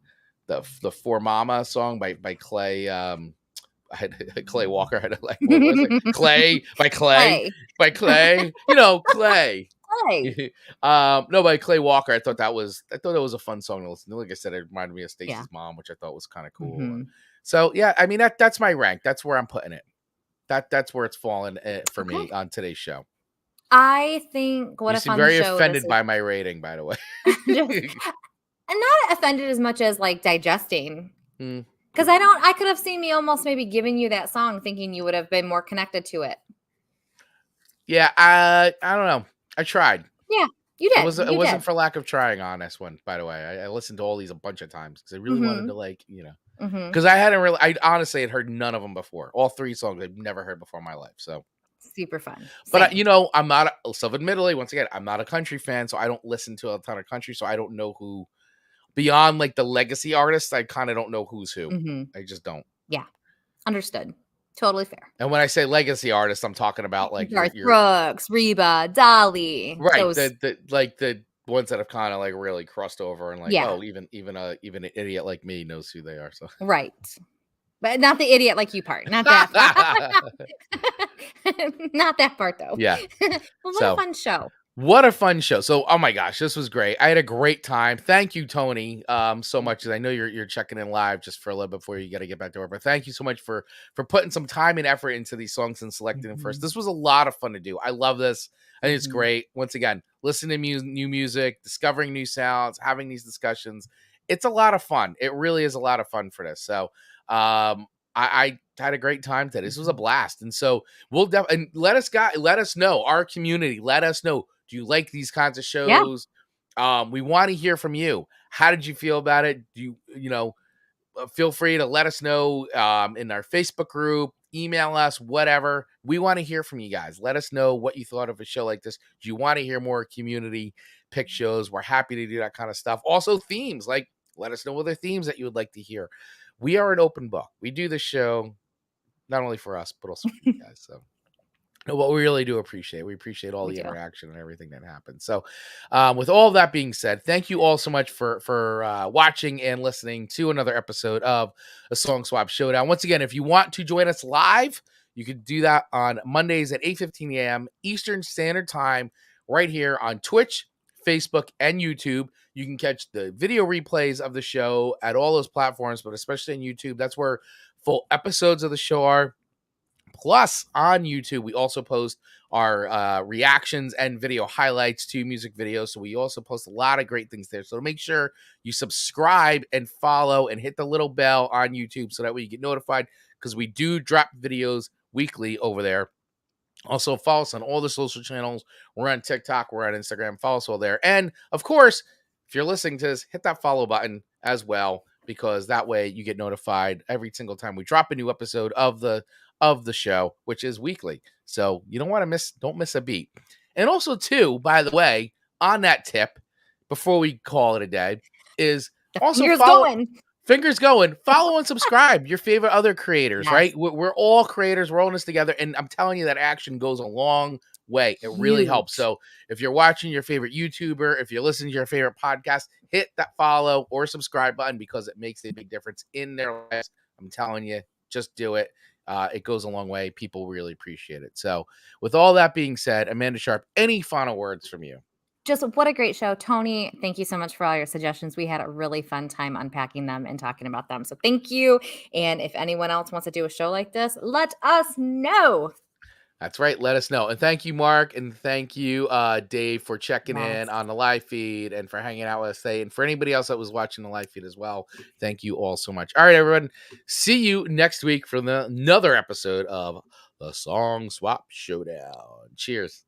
the For Mama song by Clay, I had Clay Walker. I had to, like, what was it? Clay by Clay Clay. by Clay. Clay. Clay. No, by Clay Walker. I thought that was a fun song to listen to. Like I said, it reminded me of Yeah. Stacey's mom, which I thought was kind of cool. Mhm. So yeah, I mean that's my rank. That's where I'm putting it. That's where it's fallen for me Okay. on today's show. I think what You a seem fun very show this offended by my rating, by the way. just I'm not offended as much as, like, digesting. Hmm. Because I could have seen me almost maybe giving you that song thinking you would have been more connected to it. Yeah, I don't know. I tried. Yeah, you It did. it You wasn't did. for lack of trying on this one, by the way. I listened to all these a bunch of times because I really wanted to, Mhm. like, Mhm. because I honestly had heard none of them before. All 3 songs I've never heard before in my life. So, Super fun. but Same. I'm not self-admittedly, once again, I'm not a country fan, so I don't listen to a ton of country, so I don't know who, beyond like the legacy artists. I kind of don't know who's who. Mhm. I just don't. Yeah. Understood. Totally fair. And when I say legacy artists, I'm talking about like Garth your Brooks, Reba, Dolly, right, those the ones that have kind of like really crossed over and like, yeah, oh, even an idiot like me knows who they are. So right. But not the idiot like you part. Not that not that part though. yeah. Well, what a So fun show. what a fun show. So, oh my gosh, this was great. I had a great time. Thank you, Tony, so Yeah. much. 'Cause I know you're checking in live just for a little bit before you got to get back to work. But thank you so much for putting some time and effort into these songs and selecting them first. Mhm. This was a lot of fun to do. I love this. I think it's Mhm. great. Once again, listening to new music, discovering new sounds, having these discussions. It's a lot of fun. It really is a lot of fun for this. So, I had a great time today. This was a Mhm. blast. And so we'll and let us know, our community, let us know. Do you like these kinds of Yeah. shows? We want to hear from you. How did you feel about it? Do feel free to let us know in our Facebook group, email us, whatever. We want to hear from you guys. Let us know what you thought of a show like this. Do you want to hear more community pick shows? We're happy to do that kind of stuff. Also, themes, like, let us know other themes that you would like to hear. We are an open book. We do this show not only for us, but also for you guys. So, what we really do appreciate. We appreciate all We the do. interaction and everything that happens. So, with all that being said, thank you all so much for watching and listening to another episode of a Song Swap Showdown. Once again, if you want to join us live, you can do that on Mondays at 8:15 a.m. Eastern Standard Time, right here on Twitch, Facebook, and YouTube. You can catch the video replays of the show at all those platforms, but especially on YouTube. That's where full episodes of the show are. Plus, on YouTube, we also post our reactions and video highlights to music videos. So we also post a lot of great things there. So make sure you subscribe and follow and hit the little bell on YouTube so that way you get notified, because we do drop videos weekly over there. Also, follow us on all the social channels. We're on TikTok, we're on Instagram. Follow us all there. And of course, if you're listening to this, hit that follow button as well, because that way you get notified every single time we drop a new episode of the show, which is weekly. So you don't miss a beat. And also, too, by the way, on that tip, before we call it a day, is The also finger's follow. going. Fingers going. Follow and subscribe your favorite other creators, Yes. right? We're all creators. We're all in this together. And I'm telling you, that action goes a long way. It really helps. Huge. So if you're watching your favorite YouTuber, if you're listening to your favorite podcast, hit that follow or subscribe button, because it makes a big difference in their lives. I'm telling you, just do it. It goes a long way. People really appreciate it. So with all that being said, Amanda Sharp, any final words from you? Just what a great show. Tony, thank you so much for all your suggestions. We had a really fun time unpacking them and talking about them. So thank you. And if anyone else wants to do a show like this, let us know. That's right. Let us know. And thank you, Mark. And thank you, Dave, for checking Yes. in on the live feed and for hanging out with us today. And for anybody else that was watching the live feed as well, thank you all so much. All right, everyone. See you next week for another episode of the Song Swap Showdown. Cheers.